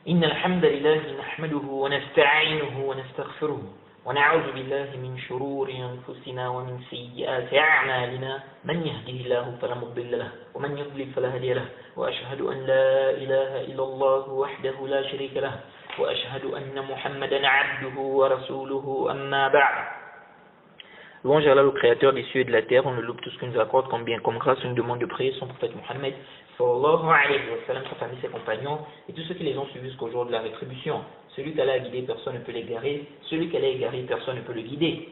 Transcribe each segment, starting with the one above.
إن الحمد لله نحمده ونستعينه ونستغفره ونعوذ بالله من شرور أنفسنا ومن سيئات أعمالنا من يهده الله فلا مضل له ومن يضلل فلا هادي له وأشهد أن لا إله إلا الله وحده لا شريك له وأشهد أن محمدا عبده ورسوله أما بعد. Louange à Allah, le créateur des cieux et de la terre, on le loue tout ce qu'il nous accorde comme bien, comme grâce, une demande de prière, son prophète Mohammed, sallallahu alayhi wa sallam, sa famille, ses compagnons, et tous ceux qui les ont suivis jusqu'au jour de la rétribution. Celui qu'Allah a guidé, personne ne peut l'égarer, celui qu'Allah a égaré, personne ne peut le guider.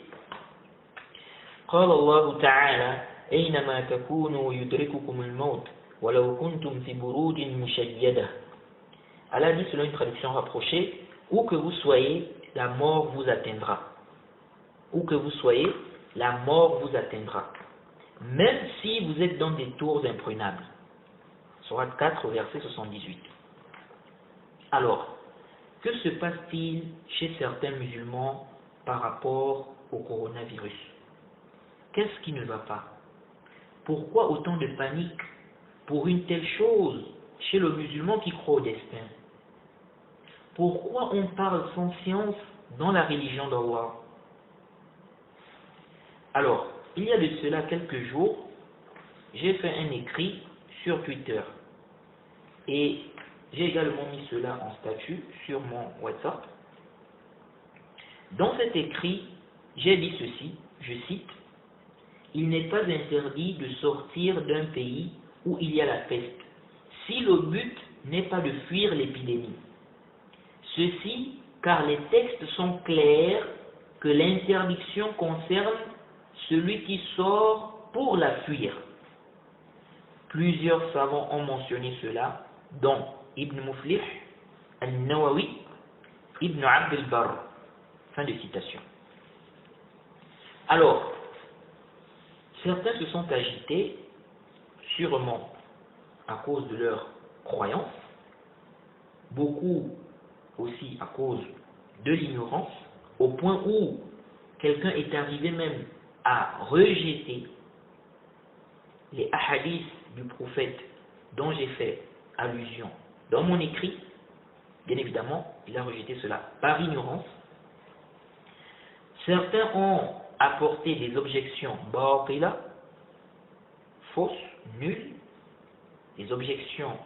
قال الله تعالى أينما تكونوا يدرككم الموت ولو كنتم في بروج مشيدة. Allah dit selon une traduction rapprochée, où que vous soyez, la mort vous atteindra. Où que vous soyez, la mort vous atteindra, même si vous êtes dans des tours imprenables. Sourate 4, verset 78. Alors, que se passe-t-il chez certains musulmans par rapport au coronavirus? Qu'est-ce qui ne va pas? Pourquoi autant de panique pour une telle chose chez le musulman qui croit au destin? Pourquoi on parle sans science dans la religion d'Allah? Alors, il y a de cela quelques jours, j'ai fait un écrit sur Twitter et j'ai également mis cela en statut sur mon WhatsApp. Dans cet écrit, j'ai dit ceci, je cite, « Il n'est pas interdit de sortir d'un pays où il y a la peste, si le but n'est pas de fuir l'épidémie. Ceci car les textes sont clairs que l'interdiction concerne celui qui sort pour la fuir. » Plusieurs savants ont mentionné cela, dont Ibn Muflih, Al-Nawawi, Ibn Abd al-Barr. Fin de citation. Alors, certains se sont agités, sûrement à cause de leur croyance, beaucoup aussi à cause de l'ignorance, au point où quelqu'un est arrivé même à rejeter les hadiths du prophète dont j'ai fait allusion dans mon écrit. Bien évidemment, il a rejeté cela par ignorance. Certains ont apporté des objections batila, fausses, nulles, des objections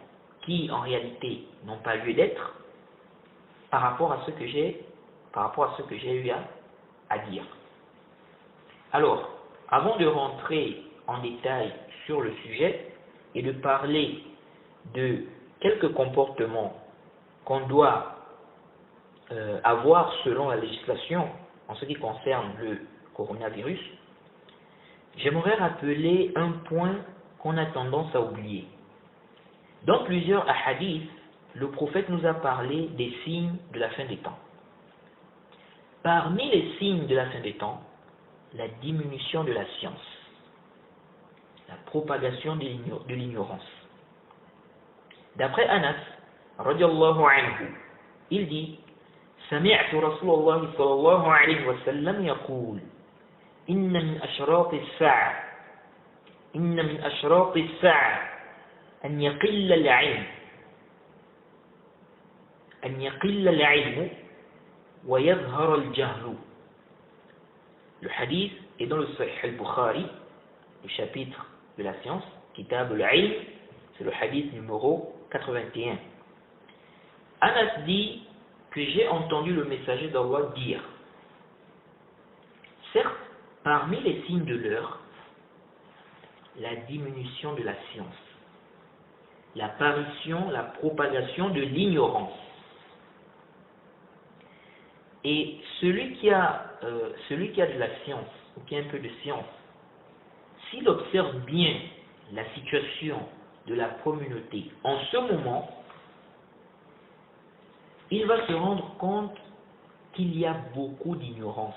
qui en réalité n'ont pas lieu d'être par rapport à ce que j'ai eu à dire. Alors, avant de rentrer en détail sur le sujet et de parler de quelques comportements qu'on doit avoir selon la législation en ce qui concerne le coronavirus, j'aimerais rappeler un point qu'on a tendance à oublier. Dans plusieurs hadiths, le prophète nous a parlé des signes de la fin des temps. Parmi les signes de la fin des temps, la diminution de la science, la propagation de l'ignorance. D'après Anas, radiallahu anhu, il dit سمعت رسول الله صلى الله عليه وسلم يقول إن من أشراط الساعة أن يقل العلم ويظهر الجهل. Le hadith est dans le Sahih al-Bukhari, le chapitre de la science, Kitab al-Ilm, c'est le hadith numéro 81. Anas dit que j'ai entendu le messager d'Allah dire, certes, parmi les signes de l'heure, la diminution de la science, l'apparition, la propagation de l'ignorance. Et celui qui a de la science, ou qui a un peu de science, s'il observe bien la situation de la communauté en ce moment, il va se rendre compte qu'il y a beaucoup d'ignorance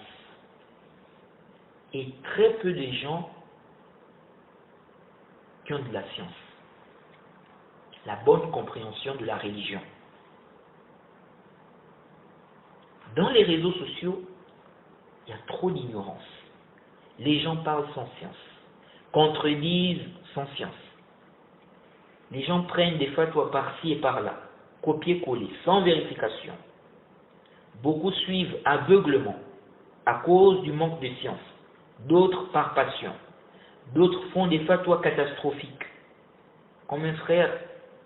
et très peu de gens qui ont de la science, la bonne compréhension de la religion. Dans les réseaux sociaux, il y a trop d'ignorance. Les gens parlent sans science, contredisent sans science. Les gens prennent des fatwas par-ci et par-là. copier-coller, sans vérification. Beaucoup suivent aveuglement à cause du manque de science, d'autres par passion, d'autres font des fatwas catastrophiques. Comme un frère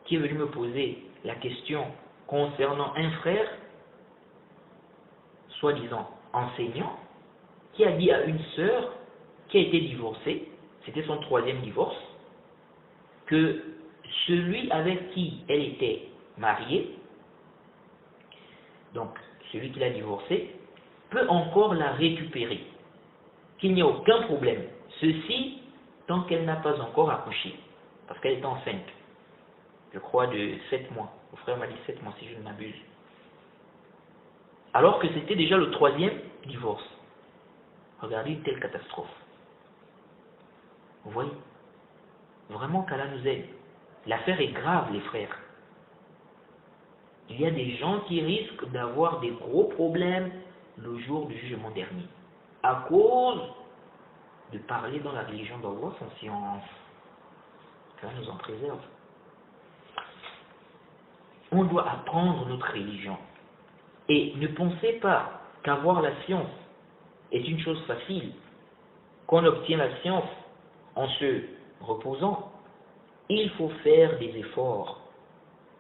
qui est venu me poser la question concernant un frère, soi-disant enseignant, qui a dit à une sœur qui a été divorcée, c'était son 3e divorce, que celui avec qui elle était mariée, donc celui qui l'a divorcée, peut encore la récupérer, qu'il n'y a aucun problème. Ceci, tant qu'elle n'a pas encore accouché, parce qu'elle est enceinte, je crois de 7 mois. Mon frère m'a dit 7 mois si je ne m'abuse. Alors que c'était déjà le 3e divorce. Regardez une telle catastrophe. Vous voyez? Vraiment qu'Allah nous aide. L'affaire est grave, les frères. Il y a des gens qui risquent d'avoir des gros problèmes le jour du jugement dernier, à cause de parler dans la religion d'Allah sans science. Qu'Allah nous en préserve. On doit apprendre notre religion. Et ne pensez pas qu'avoir la science est une chose facile, qu'on obtient la science en se reposant. Il faut faire des efforts.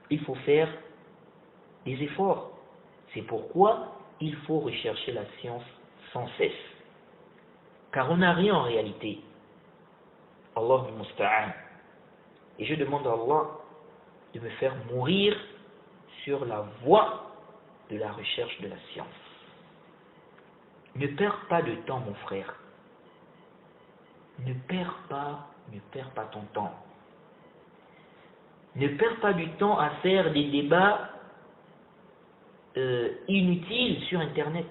Il faut faire des efforts. C'est pourquoi il faut rechercher la science sans cesse. Car on n'a rien en réalité. Allah musta'an. Et je demande à Allah de me faire mourir sur la voie de la recherche de la science. Ne perds pas de temps, mon frère. Ne perds pas ton temps. Ne perds pas du temps à faire des débats inutiles sur Internet.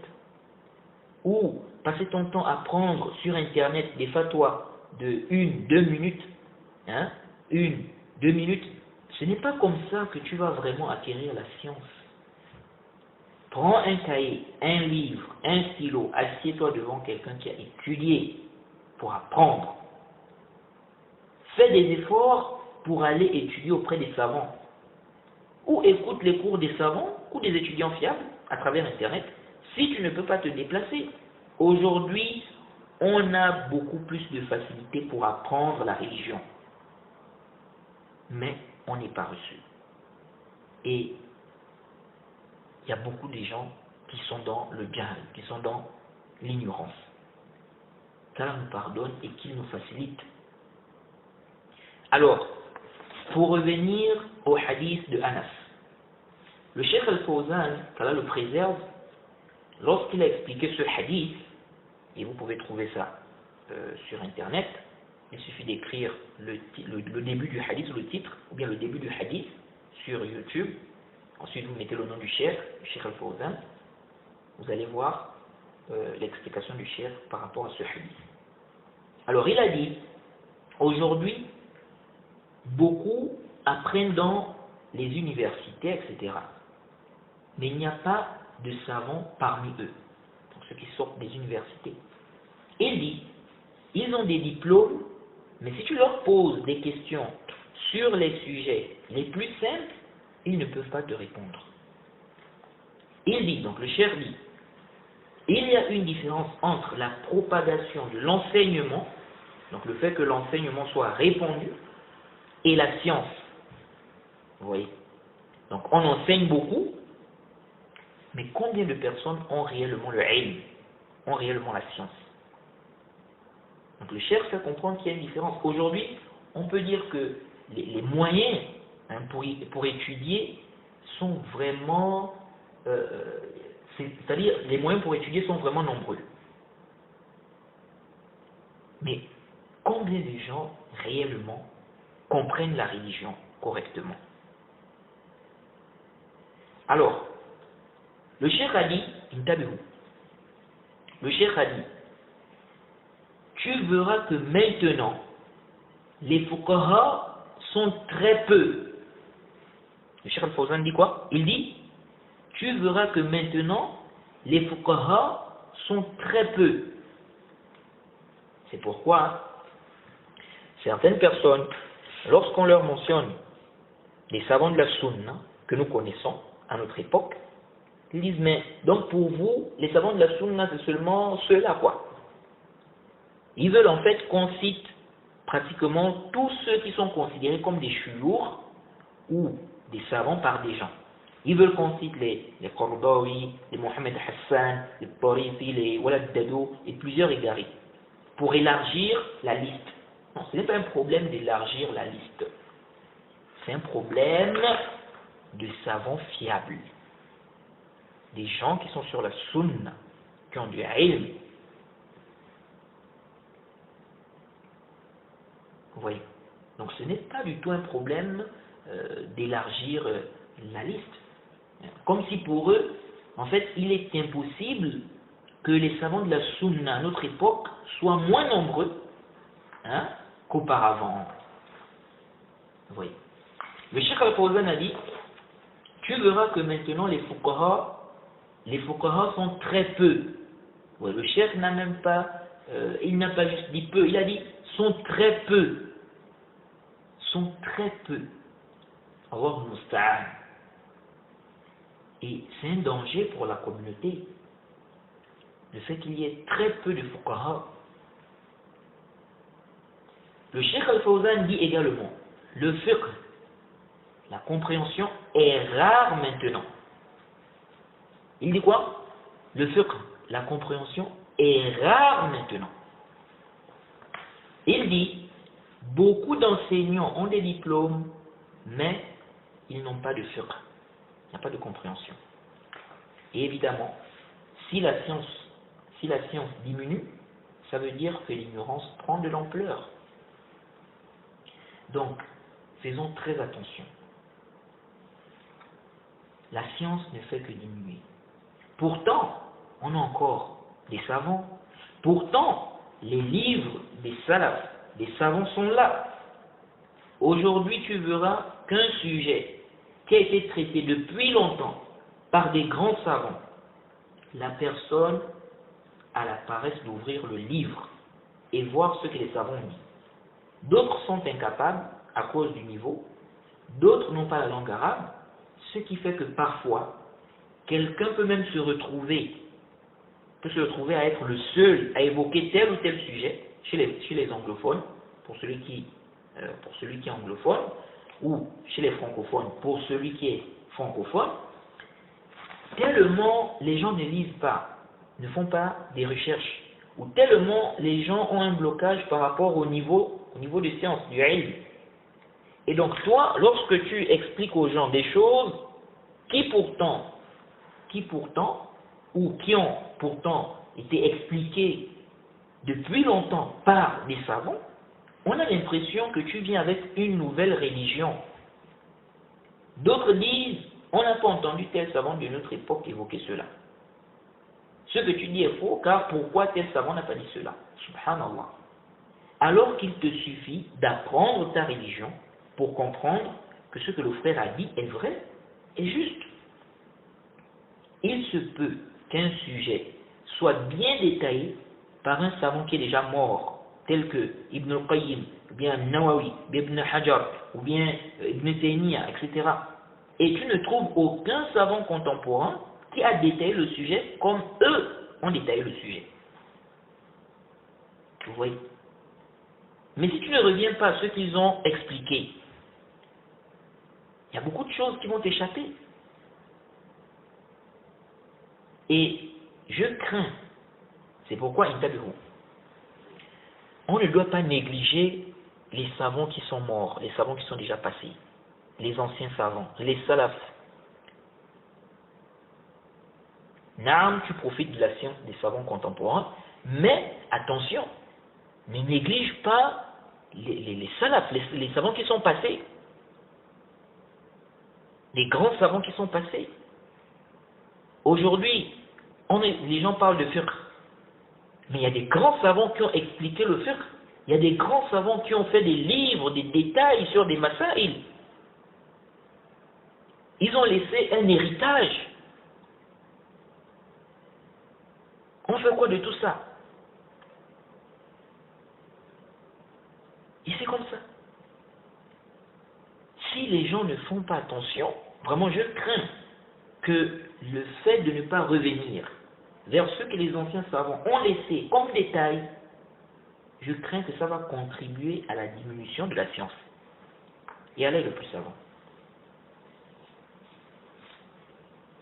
Ou passer ton temps à prendre sur Internet des fatwas de 1-2 minutes. 1-2 minutes. Ce n'est pas comme ça que tu vas vraiment acquérir la science. Prends un cahier, un livre, un stylo, assieds-toi devant quelqu'un qui a étudié pour apprendre. Fais des efforts pour aller étudier auprès des savants. Ou écoute les cours des savants ou des étudiants fiables à travers Internet si tu ne peux pas te déplacer. Aujourd'hui, on a beaucoup plus de facilité pour apprendre la religion. Mais on n'est pas reçu. Et il y a beaucoup de gens qui sont dans le jahl, qui sont dans l'ignorance. Qu'Allah nous pardonne et qu'il nous facilite. Alors, pour revenir au hadith de Anas, le Cheikh Al-Fawzan, qu'Allah le préserve, lorsqu'il a expliqué ce hadith, et vous pouvez trouver ça sur Internet, il suffit d'écrire le début du hadith, ou le titre, ou bien le début du hadith sur YouTube. Ensuite, vous mettez le nom du Cheikh Al-Fawzan. Vous allez voir l'explication du Cheikh par rapport à ce hadith. Alors, il a dit, aujourd'hui, beaucoup apprennent dans les universités, etc. Mais il n'y a pas de savants parmi eux, donc ceux qui sortent des universités. Il dit, ils ont des diplômes, mais si tu leur poses des questions sur les sujets les plus simples, ils ne peuvent pas te répondre. Il dit, donc le cheikh dit, il y a une différence entre la propagation de l'enseignement, donc le fait que l'enseignement soit répandu, et la science. Vous voyez? Donc on enseigne beaucoup, mais combien de personnes ont réellement le ilm, ont réellement la science? Donc le cheikh fait comprendre qu'il y a une différence. Aujourd'hui, on peut dire que les moyens pour étudier sont vraiment, c'est-à-dire les moyens pour étudier sont vraiment nombreux. Mais combien de gens réellement comprennent la religion correctement? Alors, le cheikh a dit, le cheikh a dit, tu verras que maintenant, les fuqaha sont très peu. Le cheikh Al-Fawzan dit quoi? Il dit, tu verras que maintenant, les fuqaha sont très peu. C'est pourquoi certaines personnes, lorsqu'on leur mentionne les savants de la sunna, que nous connaissons à notre époque, ils disent, mais donc pour vous, les savants de la sunna, c'est seulement ceux-là, quoi. Ils veulent en fait qu'on cite pratiquement tous ceux qui sont considérés comme des chouyours ou des savants par des gens. Ils veulent qu'on cite les Qardawi, les Mohamed Hassan, les Tarifi, les Walad Dado et plusieurs égarés pour élargir la liste. Non, ce n'est pas un problème d'élargir la liste. C'est un problème de savants fiables. Des gens qui sont sur la sunna, qui ont du ilm. Vous voyez. Donc ce n'est pas du tout un problème d'élargir la liste. Comme si pour eux, en fait, il est impossible que les savants de la sunna à notre époque soient moins nombreux qu'auparavant. Vous voyez. Le Cheikh Al-Fawzan a dit, tu verras que maintenant les fuqaha sont très peu. Ouais, le Cheikh n'a même pas, il n'a pas juste dit peu, il a dit sont très peu. Sont très peu. Allah musta'an. Et c'est un danger pour la communauté. Le fait qu'il y ait très peu de fuqaha. Le Cheikh Al-Fawzan dit également, le fiqh, la compréhension est rare maintenant. Il dit quoi? Le fiqh, la compréhension est rare maintenant. Il dit, beaucoup d'enseignants ont des diplômes, mais ils n'ont pas de fiqh. Il n'y a pas de compréhension. Et évidemment, si la science diminue, ça veut dire que l'ignorance prend de l'ampleur. Donc, faisons très attention. La science ne fait que diminuer. Pourtant, on a encore des savants. Pourtant, les livres des salafs, des savants sont là. Aujourd'hui, tu verras qu'un sujet qui a été traité depuis longtemps par des grands savants, la personne a la paresse d'ouvrir le livre et voir ce que les savants disent. D'autres sont incapables à cause du niveau, d'autres n'ont pas la langue arabe, ce qui fait que parfois, quelqu'un peut même se retrouver à être le seul à évoquer tel ou tel sujet chez les anglophones, pour celui qui est anglophone, ou chez les francophones, pour celui qui est francophone, tellement les gens ne lisent pas, ne font pas des recherches, ou tellement les gens ont un blocage par rapport au niveau de science, du ilm. Et donc toi, lorsque tu expliques aux gens des choses qui pourtant, ou qui ont pourtant été expliquées depuis longtemps par des savants, on a l'impression que tu viens avec une nouvelle religion. D'autres disent, on n'a pas entendu tel savant de notre époque évoquer cela. Ce que tu dis est faux, car pourquoi tel savant n'a pas dit cela? Subhanallah. Alors qu'il te suffit d'apprendre ta religion pour comprendre que ce que le frère a dit est vrai, est juste. Il se peut qu'un sujet soit bien détaillé par un savant qui est déjà mort, tel que Ibn al-Qayyim, ou bien Nawawi, Ibn Hajar, ou bien Ibn Taymiyyah, etc. Et tu ne trouves aucun savant contemporain qui a détaillé le sujet comme eux ont détaillé le sujet. Vous voyez? Mais si tu ne reviens pas à ce qu'ils ont expliqué, il y a beaucoup de choses qui vont t'échapper. Et je crains, c'est pourquoi on ne doit pas négliger les savants qui sont morts, les savants qui sont déjà passés, les anciens savants, les salafs. Naam, tu profites de la science des savants contemporains, mais attention, ne néglige pas les salafs, les savants qui sont passés, les grands savants qui sont passés. Aujourd'hui, les gens parlent de fiqh, mais il y a des grands savants qui ont expliqué le fiqh. Il y a des grands savants qui ont fait des livres, des détails sur des masaïl. Ils ont laissé un héritage. On fait quoi de tout ça? Et c'est comme ça. Si les gens ne font pas attention, vraiment je crains que le fait de ne pas revenir vers ce que les anciens savants ont laissé comme détail, je crains que ça va contribuer à la diminution de la science. Et Allah est le plus savant.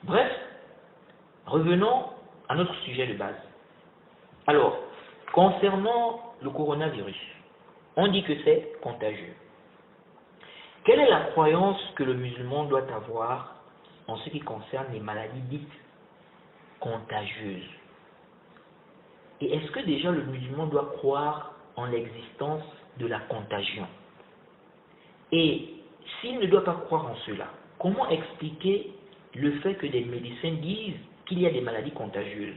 Bref, revenons à notre sujet de base. Alors, concernant le coronavirus, on dit que c'est contagieux. Quelle est la croyance que le musulman doit avoir en ce qui concerne les maladies dites contagieuses? Et est-ce que déjà le musulman doit croire en l'existence de la contagion? Et s'il ne doit pas croire en cela, comment expliquer le fait que des médecins disent qu'il y a des maladies contagieuses?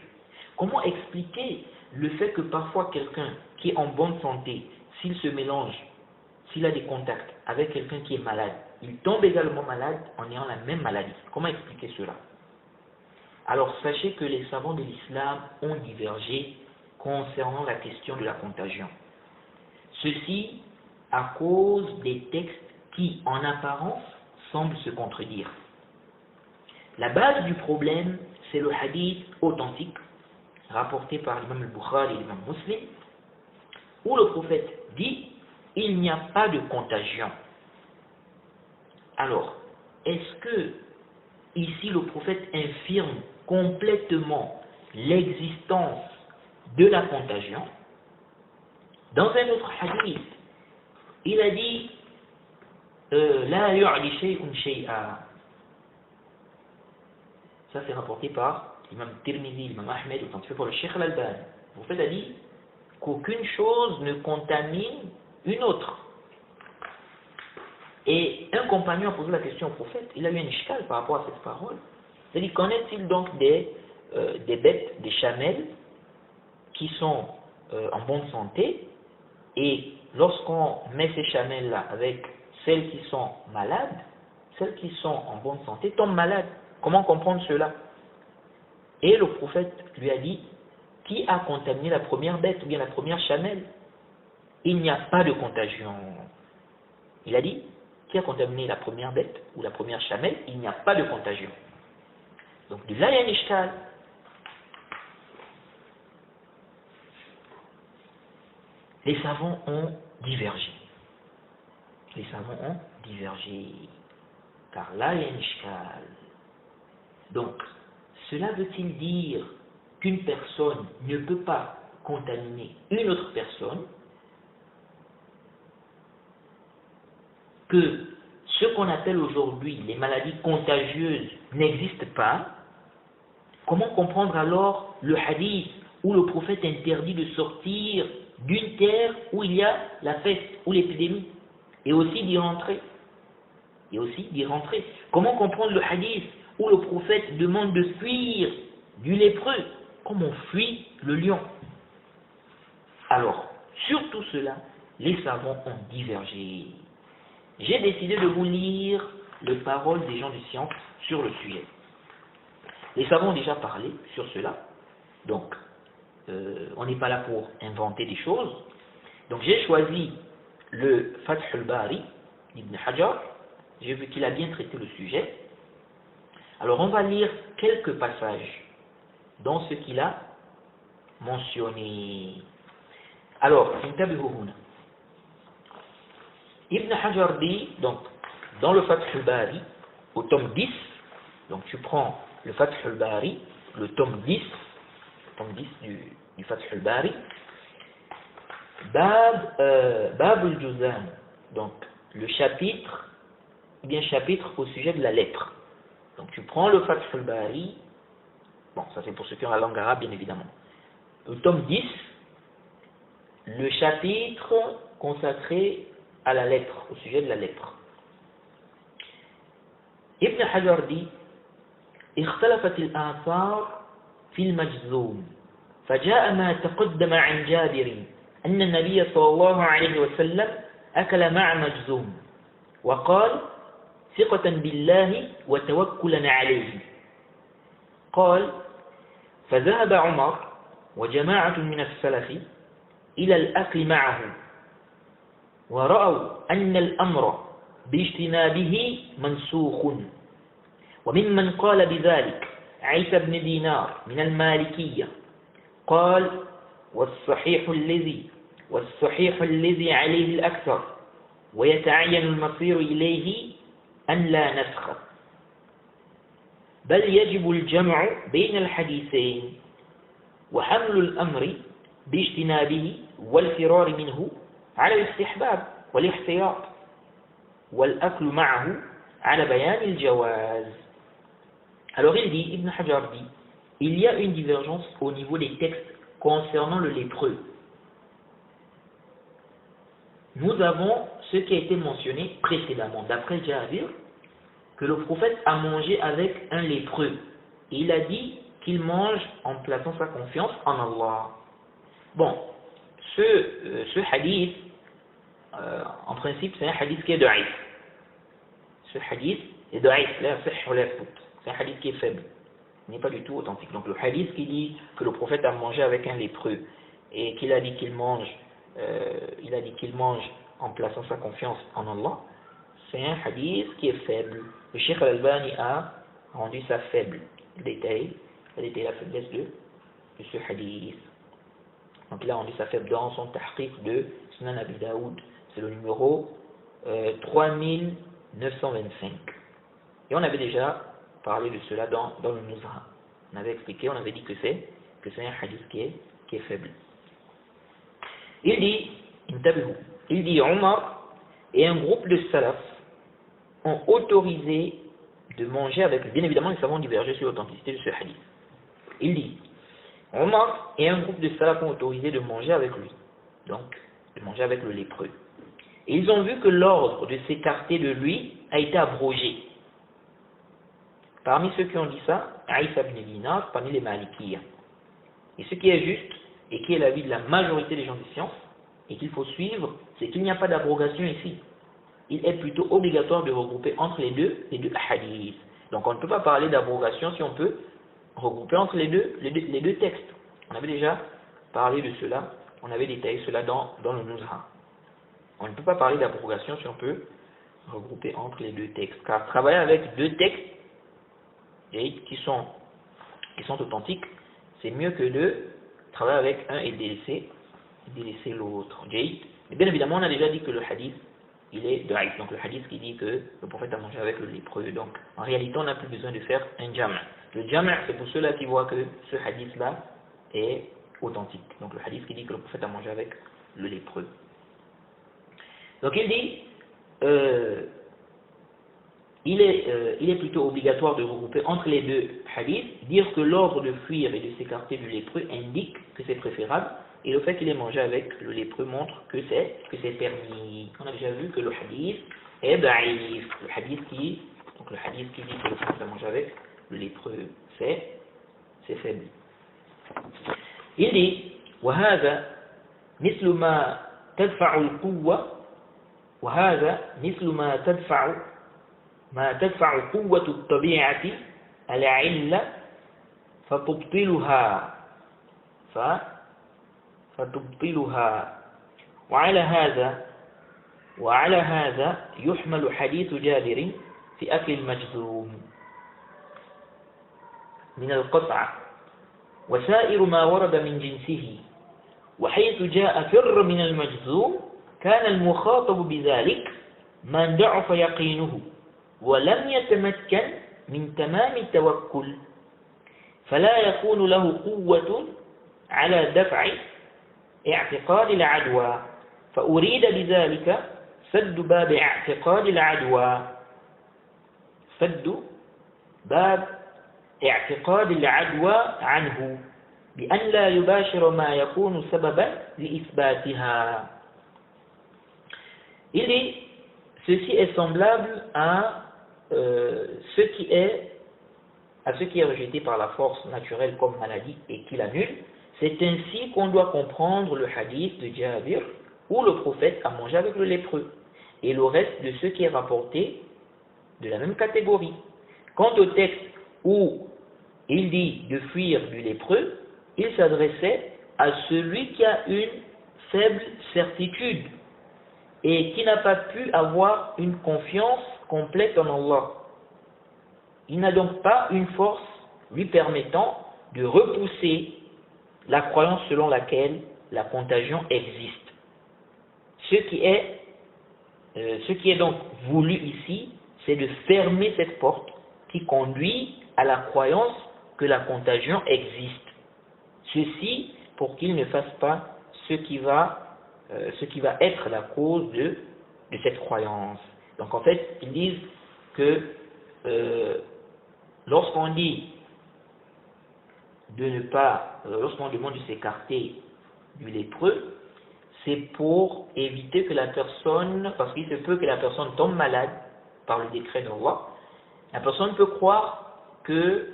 Comment expliquer le fait que parfois quelqu'un qui est en bonne santé, s'il se mélange, s'il a des contacts avec quelqu'un qui est malade, il tombe également malade en ayant la même maladie? Comment expliquer cela? Alors sachez que les savants de l'islam ont divergé concernant la question de la contagion. Ceci à cause des textes qui, en apparence, semblent se contredire. La base du problème, c'est le hadith authentique, rapporté par l'imam al-Bukhari et l'imam Muslim, où le prophète dit « il n'y a pas de contagion ». Alors, est-ce que ici le prophète infirme complètement l'existence de la contagion? Dans un autre hadith, il a dit La yu'li shay'un shay'a. Ça c'est rapporté par l'imam Tirmidhi, l'imam Ahmed, authentifié par le Cheikh Al-Albani. Le prophète a dit qu'aucune chose ne contamine une autre. Et un compagnon a posé la question au prophète, il a eu un ishkal par rapport à cette parole. C'est-à-dire, connaît-il donc des bêtes, des chamelles, qui sont en bonne santé, et lorsqu'on met ces chamelles-là avec celles qui sont malades, celles qui sont en bonne santé tombent malades. Comment comprendre cela? Et le prophète lui a dit, qui a contaminé la première bête ou bien la première chamelle? Il n'y a pas de contagion. Il a dit, qui a contaminé la première bête ou la première chamelle? Il n'y a pas de contagion. Donc de là, il y a un ishkal. Les savants ont divergé. Les savants ont divergé. Car là, il y a un ishkal. Donc, cela veut-il dire qu'une personne ne peut pas contaminer une autre personne? Que ce qu'on appelle aujourd'hui les maladies contagieuses n'existent pas? Comment comprendre alors le hadith où le prophète interdit de sortir d'une terre où il y a la peste ou l'épidémie et aussi d'y rentrer? Comment comprendre le hadith où le prophète demande de fuir du lépreux comme on fuit le lion? Alors, sur tout cela, les savants ont divergé. J'ai décidé de vous lire les paroles des gens de science sur le sujet. Les savants ont déjà parlé sur cela, donc on n'est pas là pour inventer des choses. Donc j'ai choisi le Fath al-Bari d'Ibn Hajar. J'ai vu qu'il a bien traité le sujet. Alors on va lire quelques passages dans ce qu'il a mentionné. Alors, Ibn Hajar dit, donc, dans le Fath al-Bari, au tome 10, donc tu prends le Fath al-Bari, le tome 10 du Fath al-Bari, Bab al-Juzam, donc le chapitre, ou bien chapitre au sujet de la lèpre. Donc tu prends le Fath al-Bari, bon, ça c'est pour ceux qui ont la langue arabe, bien évidemment. Au tome 10, le chapitre consacré à la lèpre, au sujet de la lèpre. Ibn Hajar dit اختلفت الآثار في المجذوم فجاء ما تقدم عن جابر أن النبي صلى الله عليه وسلم أكل مع مجذوم وقال ثقة بالله وتوكلا عليه قال فذهب عمر وجماعة من السلف إلى الأكل معه ورأوا أن الأمر باجتنابه منسوخ وممن قال بذلك عيسى بن دينار من المالكية قال والصحيح الذي عليه الأكثر ويتعين المصير إليه أن لا نسخ بل يجب الجمع بين الحديثين وحمل الأمر باجتنابه والفرار منه على الاستحباب والاحتياط والأكل معه على بيان الجواز. Alors il dit, Ibn Hajar dit, il y a une divergence au niveau des textes concernant le lépreux. Nous avons ce qui a été mentionné précédemment, d'après Jabir, que le prophète a mangé avec un lépreux. Et il a dit qu'il mange en plaçant sa confiance en Allah. Bon, ce hadith, en principe, c'est un hadith qui est da'if. Ce hadith est da'if, c'est un hadith qui est faible. Il n'est pas du tout authentique. Donc le hadith qui dit que le prophète a mangé avec un lépreux et qu'il a dit qu'il mange, en plaçant sa confiance en Allah, c'est un hadith qui est faible. Le Cheikh Al-Albani a rendu ça faible. Il détaille la faiblesse de ce hadith. Donc il a rendu ça faible dans son tahqiq de Sunan Abi Daoud. C'est le numéro 3925. Et on avait déjà parlé de cela dans le Nuzha. On avait expliqué, on avait dit que c'est un hadith qui est faible. Il dit Omar et un groupe de salaf ont autorisé de manger avec, bien évidemment les savants ont divergé sur l'authenticité de ce hadith. Il dit Omar et un groupe de salaf ont autorisé de manger avec lui, donc de manger avec le lépreux. Et ils ont vu que l'ordre de s'écarter de lui a été abrogé. Parmi ceux qui ont dit ça, Aïssa ibn Dinar, parmi les Malikiyya. Et ce qui est juste, et qui est l'avis de la majorité des gens de science, et qu'il faut suivre, c'est qu'il n'y a pas d'abrogation ici. Il est plutôt obligatoire de regrouper entre les deux hadiths. Donc on ne peut pas parler d'abrogation si on peut regrouper entre les deux textes. On avait déjà parlé de cela, on avait détaillé cela dans le Nuzha. On ne peut pas parler d'abrogation si on peut regrouper entre les deux textes. Car travailler avec deux textes qui sont authentiques, c'est mieux que de travailler avec un et délaisser l'autre. Et bien évidemment, on a déjà dit que le hadith, il est da'if. Donc le hadith qui dit que le prophète a mangé avec le lépreux. Donc en réalité, on n'a plus besoin de faire un jam'. Le jam', c'est pour ceux-là qui voient que ce hadith-là est authentique. Donc le hadith qui dit que le prophète a mangé avec le lépreux. Donc il dit, il est plutôt obligatoire de regrouper entre les deux hadiths, dire que l'ordre de fuir et de s'écarter du lépreux indique que c'est préférable, et le fait qu'il ait mangé avec le lépreux montre que c'est permis. On a déjà vu que le hadith est da'if. Le hadith qui dit que le prophète a mangé avec le lépreux, c'est faible. Il dit وهذا مثل ما تدفع القوة وهذا مثل ما تدفع قوة الطبيعة العلة فتبطلها وعلى هذا يحمل حديث جابر في أكل المجذوم من القطع وسائر ما ورد من جنسه وحيث جاء فر من المجذوم كان المخاطب بذلك من ضعف يقينه ولم يتمكن من تمام التوكل فلا يكون له قوة على دفع اعتقاد العدوى فأريد بذلك سد باب اعتقاد العدوى عنه بأن لا يباشر ما يكون سببا لإثباتها. Il dit, ceci est semblable à ce qui est rejeté par la force naturelle comme maladie et qui l'annule. C'est ainsi qu'on doit comprendre le hadith de Jabir où le prophète a mangé avec le lépreux et le reste de ce qui est rapporté de la même catégorie. Quant au texte où il dit de fuir du lépreux, il s'adressait à celui qui a une faible certitude et qui n'a pas pu avoir une confiance complète en Allah. il n'a donc pas une force lui permettant de repousser la croyance selon laquelle la contagion existe. Ce qui est donc voulu ici, c'est de fermer cette porte qui conduit à la croyance que la contagion existe. Ceci pour qu'il ne fasse pas ce qui va être la cause de cette croyance. Donc en fait, ils disent que lorsqu'on dit lorsqu'on demande de s'écarter du lépreux, c'est pour éviter que la personne, parce qu'il se peut que la personne tombe malade par le décret d'Allah, la personne peut croire que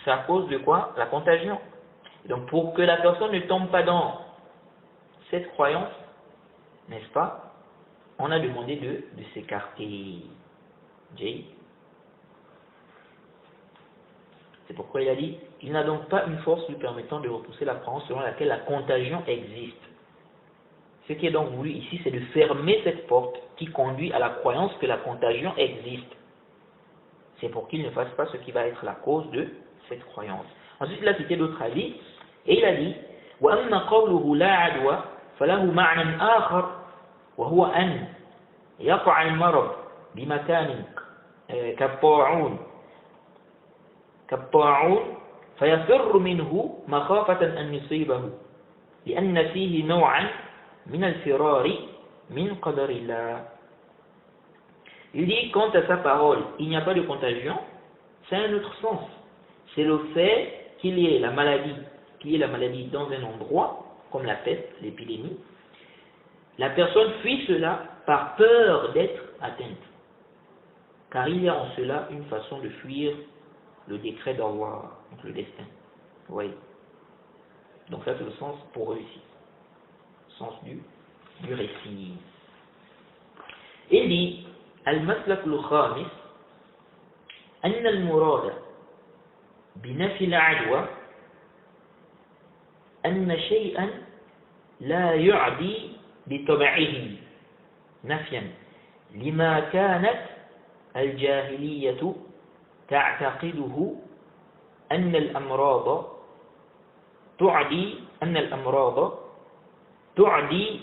c'est à cause de quoi? La contagion. Donc pour que la personne ne tombe pas dans cette croyance, n'est-ce pas, on a demandé de s'écarter. Jay. C'est pourquoi il a dit, il n'a donc pas une force lui permettant de repousser la croyance selon laquelle la contagion existe. Ce qui est donc voulu ici, c'est de fermer cette porte qui conduit à la croyance que la contagion existe. C'est pour qu'il ne fasse pas ce qui va être la cause de cette croyance. Ensuite, il a cité d'autres avis, et il a dit وَأَمَّا قَوْلُهُ لَا عَدْوَى فَلَهُ مَعْنًى آخَرَ وَهُوَ أَنْ يَقَعَ الْمَرَض بِمَكَانٍ كالطاعون فيفر منه مخافة أن يصيبه لأن فيه نوعا من الفرار من قدر الله. Il dit, quant à sa parole, il n'y a pas de contagion, c'est un autre sens. C'est le fait qu'il y ait la maladie dans un endroit, comme la peste, l'épidémie. La personne fuit cela par peur d'être atteinte. Car il y a en cela une façon de fuir le décret d'Allah, donc le destin. Oui. Donc ça c'est le sens pour eux ici. Le sens du récit. Il dit, المسلك الخامس أن المراد بنفي العدوى أن شيئا لا يعدي بطبعه نفيا لما كانت الجاهلية تعتقده أن الأمراض تعدي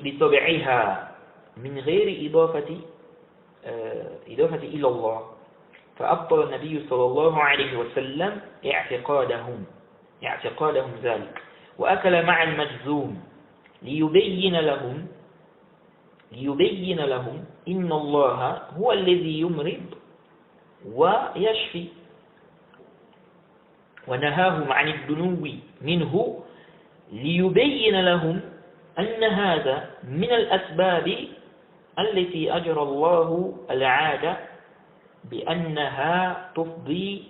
بطبعها من غير إضافة إلى الله فأبطل النبي صلى الله عليه وسلم اعتقادهم ذلك وأكل مع المجذوم ليبين لهم إن الله هو الذي يمرض ويشفي ونهاهم عن الدنو منه ليبين لهم أن هذا من الأسباب التي أجرى الله العادة بأنها تفضي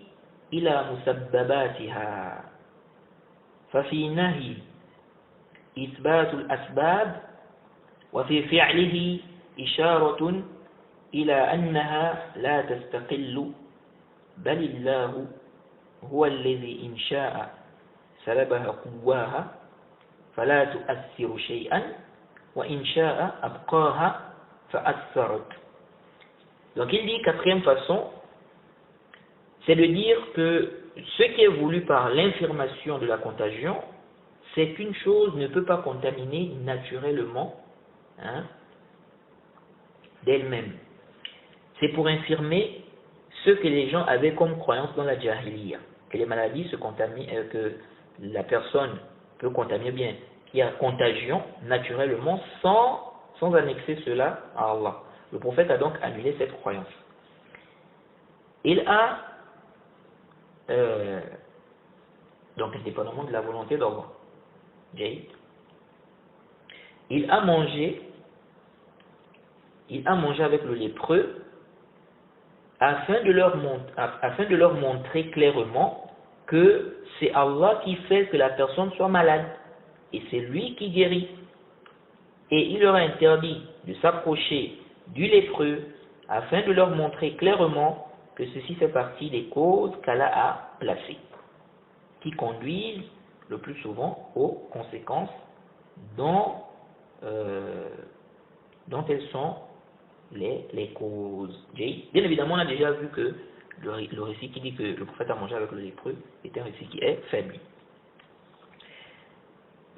إلى مسبباتها ففي نهي إثبات الأسباب وفي فعله إشارة إلى أنها لا تستقل بل الله هو الذي إن شاء سلبها قواها فلا تؤثر شيئا وإن شاء أبقاها فأثرت. Donc il dit, quatrième façon, c'est de dire que ce qui est voulu par l'infirmation de la contagion, c'est qu'une chose ne peut pas contaminer naturellement d'elle-même. C'est pour infirmer ce que les gens avaient comme croyance dans la jahiliya, que les maladies se contaminent, que la personne peut contaminer bien, qu'il y a contagion naturellement sans annexer cela à Allah. Le prophète a donc annulé cette croyance. Il a, donc indépendamment de la volonté d'Allah, il a mangé avec le lépreux afin de leur montrer clairement que c'est Allah qui fait que la personne soit malade et c'est lui qui guérit. Et il leur a interdit de s'approcher du lépreux afin de leur montrer clairement que ceci fait partie des causes qu'Allah a placées, qui conduisent le plus souvent aux conséquences dont elles sont les causes. Bien évidemment, on a déjà vu que le récit qui dit que le prophète a mangé avec le lépreux est un récit qui est faible.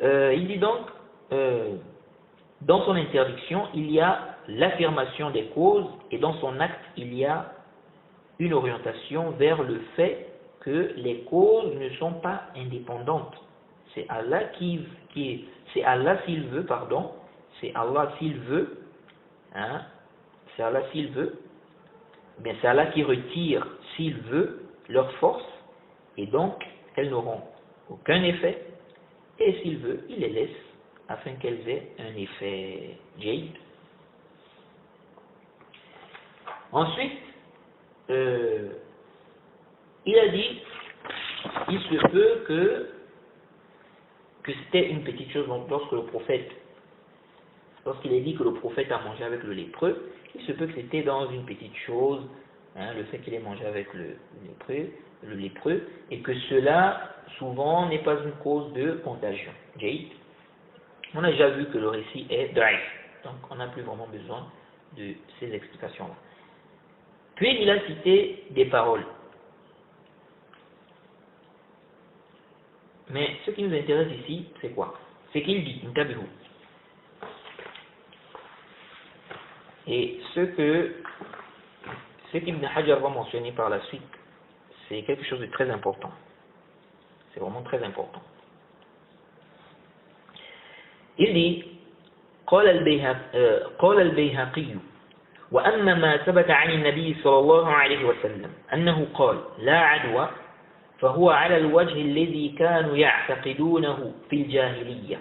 Il dit donc, dans son interdiction, il y a l'affirmation des causes et dans son acte, il y a une orientation vers le fait que les causes ne sont pas indépendantes. C'est Allah c'est Allah s'il veut, pardon, c'est Allah s'il veut, hein, c'est Allah s'il veut, bien c'est Allah qui retire s'il veut leur force et donc elles n'auront aucun effet et s'il veut, il les laisse afin qu'elles aient un effet jaïd. Ensuite, il a dit, il se peut que c'était une petite chose, donc lorsqu'il a dit que le prophète a mangé avec le lépreux, il se peut que c'était dans une petite chose, hein, le fait qu'il ait mangé avec le lépreux, et que cela, souvent, n'est pas une cause de contagion. Jaïd. On a déjà vu que le récit est daïf, donc on n'a plus vraiment besoin de ces explications-là. Puis il a cité des paroles. Mais ce qui nous intéresse ici, c'est quoi? C'est qu'il dit, Intabihu. Et ce qu'Ibn Hajar va mentionner par la suite, c'est quelque chose de très important. C'est vraiment très important. Il dit, قال البيهقي وأما ما ثبت عن النبي صلى الله عليه وسلم أنه قال لا عدوى فهو على الوجه الذي كانوا يعتقدونه في الجاهلية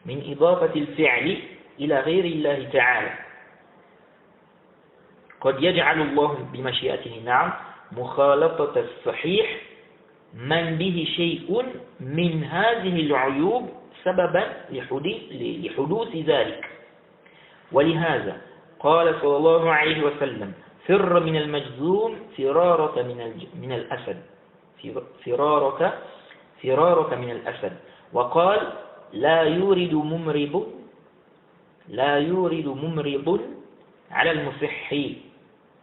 من إضافة الفعل إلى غير الله تعالى قد يجعل الله بمشيئته نعم مخالطة الصحيح من به شيء من هذه العيوب سببا لحدوث ذلك ولهذا قال صلى الله عليه وسلم فر من المجذوم فرارك من الأسد فرارك من الأسد وقال لا يورد ممرض على المصح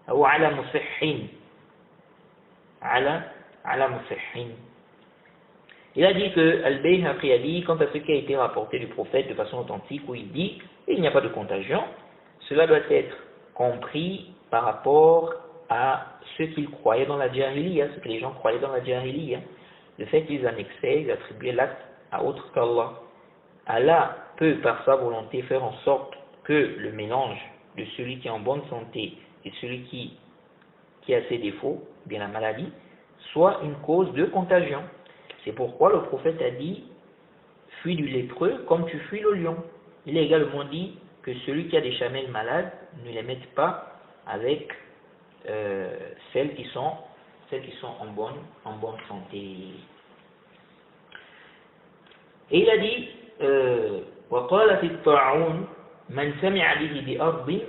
أو على مصح على مصح. Il a dit que Al-Bayhaqi a dit, quant à ce qui a été rapporté du prophète de façon authentique, où il dit il n'y a pas de contagion, cela doit être compris par rapport à ce qu'ils croyaient dans la Jahiliya, ce que les gens croyaient dans la Jahiliya, le fait qu'ils annexaient, ils attribuaient l'acte à autre qu'Allah. Allah peut par sa volonté faire en sorte que le mélange de celui qui est en bonne santé et celui qui a ses défauts, bien la maladie, soit une cause de contagion. C'est pourquoi le prophète a dit fuis du lépreux comme tu fuis le lion. Il a également dit que celui qui a des chamelles malades ne les mette pas avec celles qui sont en bonne santé. Et il a dit وقال في الطاعون من سمع به بأرض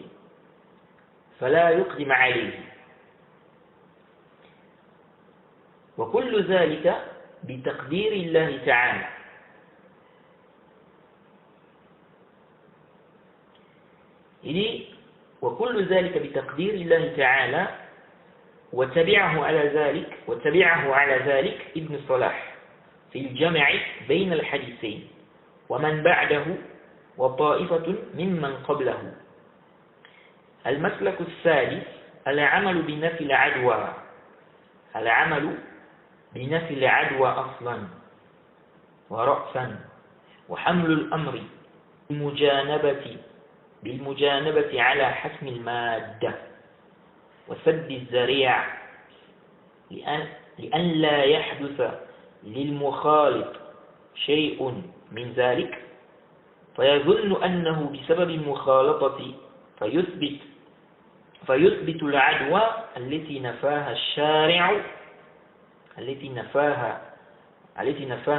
فلا يقدم عليه وكل ذلك بتقدير الله تعالى. Il dit وكل ذلك بتقدير الله تعالى وتبعه على ذلك ابن صلاح في الجمع بين الحديثين ومن بعده وطائفة ممن قبله. المسلك الثالث العمل بنفي العدوى أصلا ورأسا وحمل الأمر بالمجانبة على حسم المادة وسد الذريعة لأن لا يحدث للمخالط شيء من ذلك فيظن أنه بسبب المخالطة فيثبت العدوى التي نفاها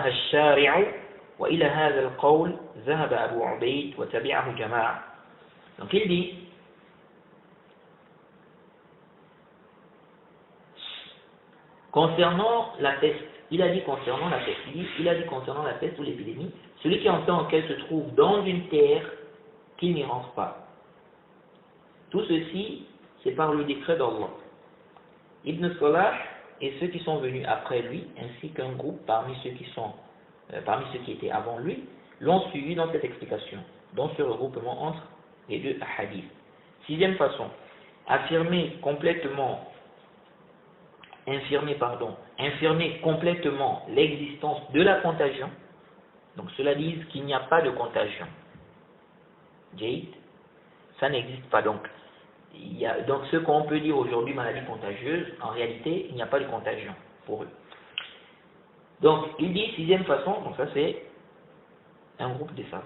الشارع وإلى هذا القول ذهب أبو عبيد وتبعه جماعة. Donc il dit concernant la peste, il a dit concernant la peste ou l'épidémie, celui qui entend qu'elle se trouve dans une terre qu'il n'y rentre pas. Tout ceci, c'est par le décret d'Allah. Ibn Salah et ceux qui sont venus après lui, ainsi qu'un groupe parmi ceux qui étaient avant lui, l'ont suivi dans cette explication, dans ce regroupement entre les deux hadiths. Sixième façon, infirmer complètement l'existence de la contagion. Donc cela dit qu'il n'y a pas de contagion. Jade, ça n'existe pas. Donc ce qu'on peut dire aujourd'hui maladie contagieuse, en réalité, il n'y a pas de contagion pour eux. Donc il dit sixième façon, donc ça c'est un groupe de savants.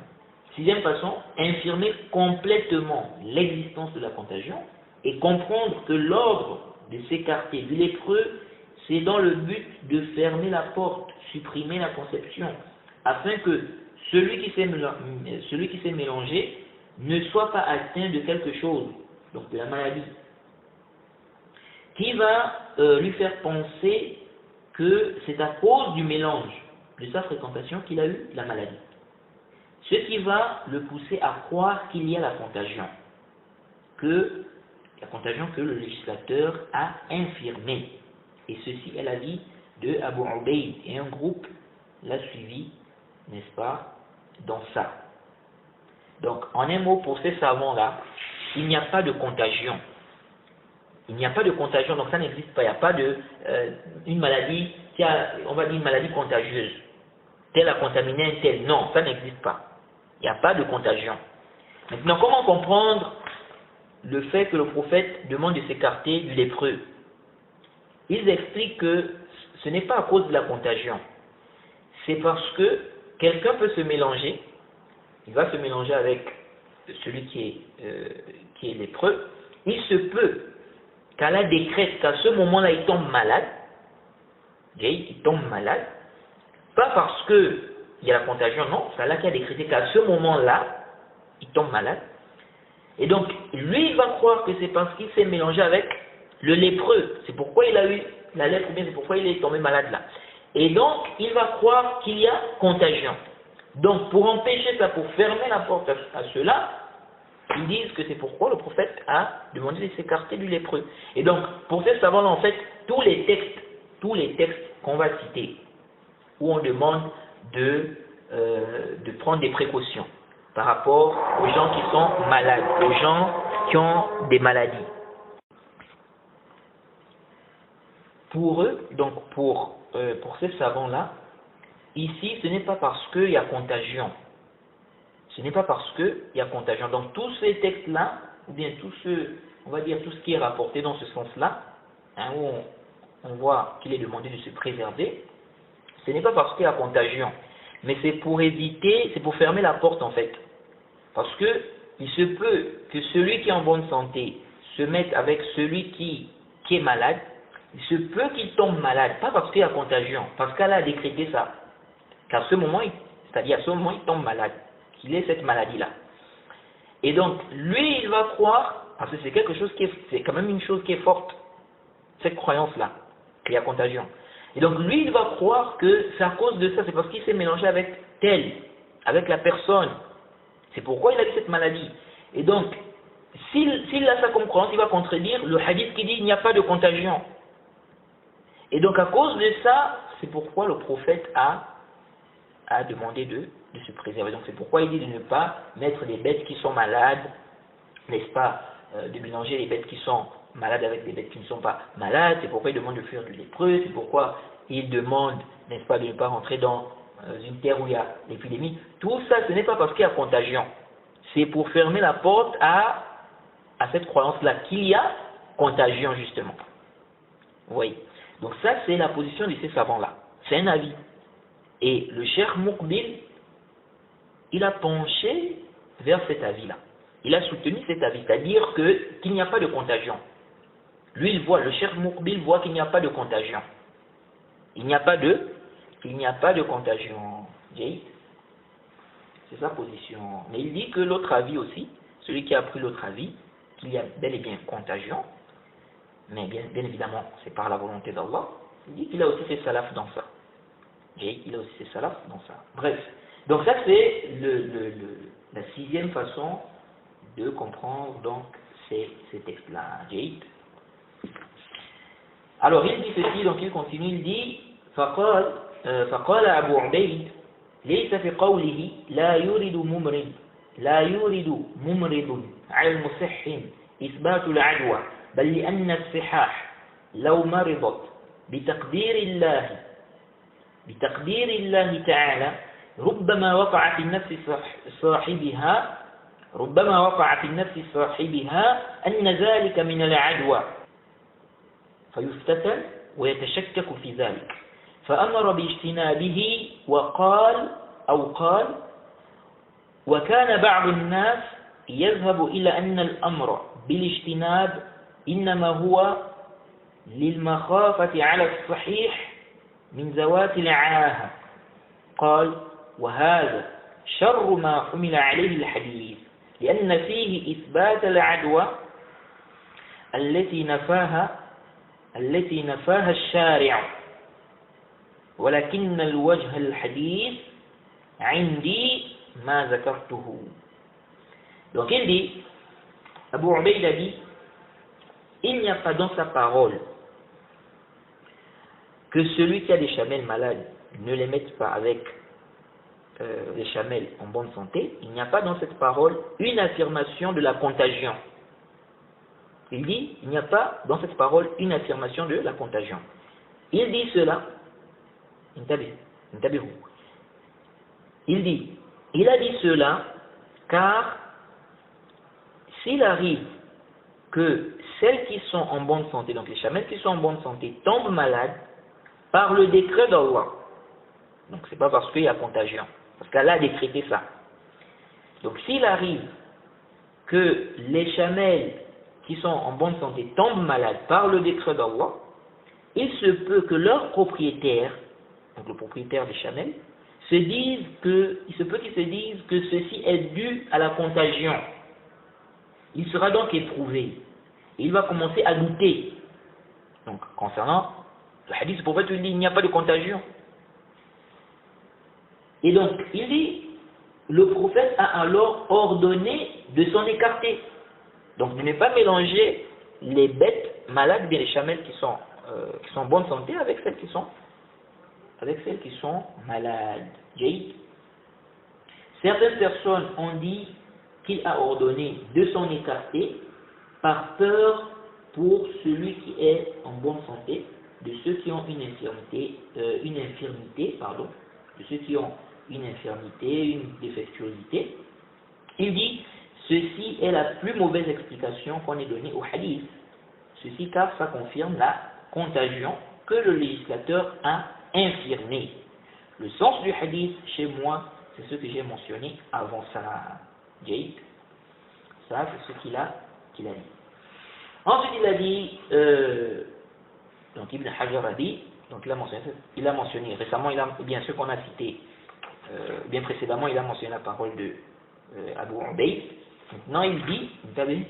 Sixième façon, infirmer complètement l'existence de la contagion et comprendre que l'ordre de s'écarter du lépreux, c'est dans le but de fermer la porte, supprimer la conception, afin que celui qui s'est mélangé ne soit pas atteint de quelque chose, donc de la maladie, qui va lui faire penser que c'est à cause du mélange de sa fréquentation qu'il a eu la maladie. Ce qui va le pousser à croire qu'il y a la contagion que le législateur a infirmée. Et ceci est l'avis de Abu Ubayd, et un groupe l'a suivi, n'est-ce pas, dans ça. Donc, en un mot, pour ces savants-là, il n'y a pas de contagion. Il n'y a pas de contagion, donc ça n'existe pas. Il n'y a pas une maladie, on va dire une maladie contagieuse. Telle a contaminé un tel. Non, ça n'existe pas. Il n'y a pas de contagion. Maintenant, comment comprendre le fait que le prophète demande de s'écarter du lépreux? Ils expliquent que ce n'est pas à cause de la contagion. C'est parce que quelqu'un peut se mélanger, il va se mélanger avec celui qui est lépreux. Il se peut qu'Allah décrète qu'à ce moment-là, il tombe malade. Il tombe malade. Pas parce qu'il y a la contagion, non. C'est Allah qui a décrété qu'à ce moment-là, il tombe malade. Et donc, lui, il va croire que c'est parce qu'il s'est mélangé avec le lépreux. C'est pourquoi il a eu la lèpre, ou bien c'est pourquoi il est tombé malade là. Et donc, il va croire qu'il y a contagion. Donc, pour empêcher ça, pour fermer la porte à cela, ils disent que c'est pourquoi le prophète a demandé de s'écarter du lépreux. Et donc, pour ces savants-là, en fait, tous les textes qu'on va citer, où on demande de prendre des précautions par rapport aux gens qui sont malades, aux gens qui ont des maladies. Pour eux, donc pour ces savants-là, ici, ce n'est pas parce qu'il y a contagion. Ce n'est pas parce qu'il y a contagion. Donc tous ces textes-là, ou bien tout ce qui est rapporté dans ce sens-là, hein, où on voit qu'il est demandé de se préserver, ce n'est pas parce qu'il y a contagion, mais c'est pour éviter, c'est pour fermer la porte en fait. Parce que il se peut que celui qui est en bonne santé se mette avec celui qui est malade, il se peut qu'il tombe malade, pas parce qu'il y a contagion, parce qu'Allah a décrété ça. Qu'à ce moment, c'est-à-dire à ce moment, il tombe malade, qu'il ait cette maladie-là. Et donc, lui, il va croire, parce que c'est quelque chose c'est quand même une chose qui est forte, cette croyance-là, qu'il y a contagion. Et donc, lui, il va croire que c'est à cause de ça, c'est parce qu'il s'est mélangé avec avec la personne. C'est pourquoi il a eu cette maladie. Et donc, s'il a ça comme croyance, il va contredire le hadith qui dit il n'y a pas de contagion. Et donc, à cause de ça, c'est pourquoi le prophète a demandé de se préserver. Donc, c'est pourquoi il dit de ne pas mettre des bêtes qui sont malades, n'est-ce pas, de mélanger les bêtes qui sont malades avec des bêtes qui ne sont pas malades. C'est pourquoi il demande de fuir du lépreux. C'est pourquoi il demande, n'est-ce pas, de ne pas rentrer dans une terre où il y a l'épidémie. Tout ça, ce n'est pas parce qu'il y a contagion. C'est pour fermer la porte à cette croyance-là qu'il y a contagion, justement. Oui. Donc ça, c'est la position de ces savants-là. C'est un avis. Et le Cheikh Muqbil, il a penché vers cet avis-là. Il a soutenu cet avis, c'est-à-dire qu'il n'y a pas de contagion. Lui, le Cheikh Muqbil voit qu'il n'y a pas de contagion. Il n'y a pas de contagion. C'est sa position. Mais il dit que l'autre avis aussi, celui qui a pris l'autre avis, qu'il y a bel et bien contagion, mais bien évidemment, c'est par la volonté d'Allah, il dit qu'il a aussi ses salafs dans ça. Il a aussi ses salafs dans ça. Bref. Donc ça, c'est la sixième façon de comprendre donc ces textes-là. Alors il dit ceci, donc il continue, il dit فقال أبو عبيد ليس في قوله لا يورد ممرض على المصح إثبات العدوى بل لأن الصحاح لو مرضت بتقدير الله تعالى ربما وقع في نفس صاحبها أن ذلك من العدوى فيفتتن ويتشكك في ذلك فأمر باجتنابه قال وكان بعض الناس يذهب إلى أن الأمر بالاجتناب إنما هو للمخافة على الصحيح من ذوات العاهة قال وهذا شر ما حمل عليه الحديث لأن فيه إثبات العدوى التي نفاها الشارع ولكن الوجه الحديث عندي ما ذكرته. Donc il dit, Abu Ubayd a dit, il n'y a pas dans sa parole que celui qui a des chamelles malades ne les mette pas avec les chamelles en bonne santé. Il n'y a pas dans cette parole une affirmation de la contagion. Il dit, il n'y a pas dans cette parole une affirmation de la contagion. Il dit cela, il a dit cela car s'il arrive que celles qui sont en bonne santé, donc les chamelles qui sont en bonne santé, tombent malades par le décret d'Allah, donc c'est pas parce qu'il y a contagion, parce qu'Allah a décrété ça. Donc s'il arrive que les chamelles qui sont en bonne santé tombent malades par le décret d'Allah, il se peut que leur propriétaire, donc le propriétaire des chamelles, il se peut qu'ils se disent que ceci est dû à la contagion. Il sera donc éprouvé. Et il va commencer à douter. Donc, concernant le hadith, le prophète lui dit il n'y a pas de contagion. Et donc, il dit, le prophète a alors ordonné de s'en écarter. Donc, de ne pas mélanger les bêtes malades, bien les chamelles qui sont en bonne santé avec celles qui sont malades. Certaines personnes ont dit qu'il a ordonné de s'en écarter par peur pour celui qui est en bonne santé, de ceux qui ont une infirmité, de ceux qui ont une infirmité, une défectuosité. Il dit, ceci est la plus mauvaise explication qu'on ait donnée au hadith. Ceci car ça confirme la contagion que le législateur a infirmée. Le sens du hadith, chez moi, c'est ce que j'ai mentionné avant ça. Ça, c'est ce qu'il a dit. Ensuite, il a dit, donc Ibn Hajar a dit, donc il a mentionné récemment, bien sûr qu'on a cité, bien précédemment, il a mentionné la parole de Abu Ubayd. Maintenant, il dit, vous savez,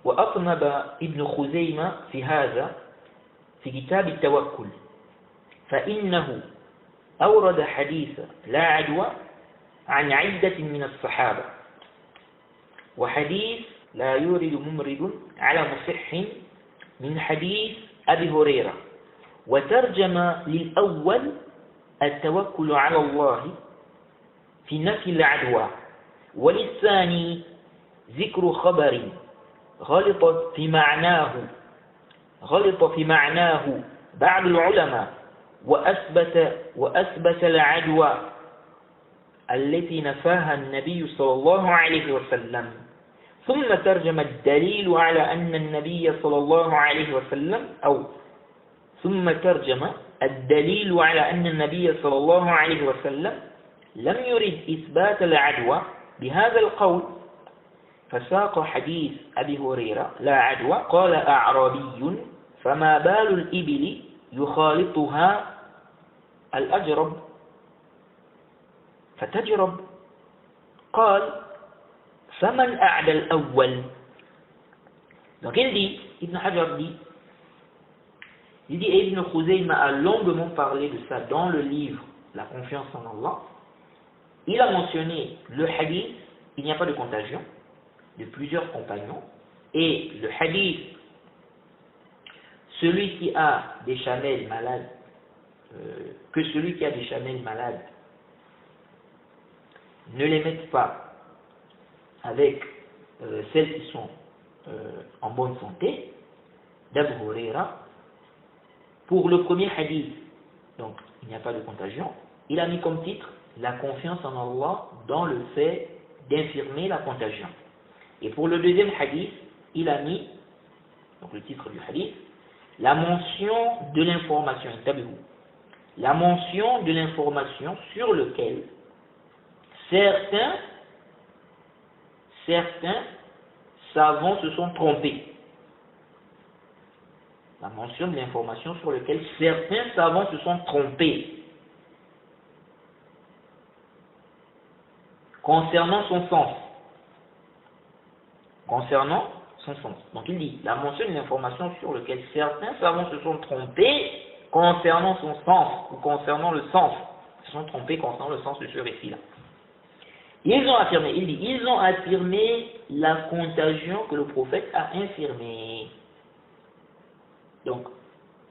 وأطنب ابن خزيمة في هذا في كتاب التوكل فإنه أورد حديث لا عدوى عن عدة من الصحابة وحديث لا يورد ممرض على مصح من حديث أبي هريرة وترجم للأول التوكل على الله في نفي العدوى وللثاني ذكر خبر غلط في معناه بعض العلماء وأثبت العدوى التي نفاها النبي صلى الله عليه وسلم ثم ترجم الدليل على أن النبي صلى الله عليه وسلم لم يرد إثبات العدوى بهذا القول فساق حديث أبي هريرة لا عدوى قال أعرابي فما بال الإبل يخالطها الأجرب فتجرب قال فمن أعدى الأول. Donc il dit, Ibn Hajar dit, et Ibn Khuzayma a longuement parlé de ça dans le livre La confiance en Allah. Il a mentionné le hadith, il n'y a pas de contagion, de plusieurs compagnons, Et le hadith, celui qui a des chamelles malades, que celui qui a des chamelles malades ne les mette pas avec celles qui sont en bonne santé, d'Abu Huraira, pour le premier hadith, donc il n'y a pas de contagion, il a mis comme titre la confiance en Allah dans le fait d'infirmer la contagion. Et pour le deuxième hadith, il a mis, donc le titre du hadith, la mention de l'information, la mention de l'information sur lequel certains savants se sont trompés. La mention de l'information sur laquelle certains savants se sont trompés concernant son sens. Concernant son sens. Donc il dit, la mention de l'information sur laquelle certains savants se sont trompés concernant son sens, ou concernant le sens. Ils se sont trompés concernant le sens de ce récit-là. Ils ont affirmé, il dit, ils ont affirmé la contagion que le prophète a infirmée. Donc,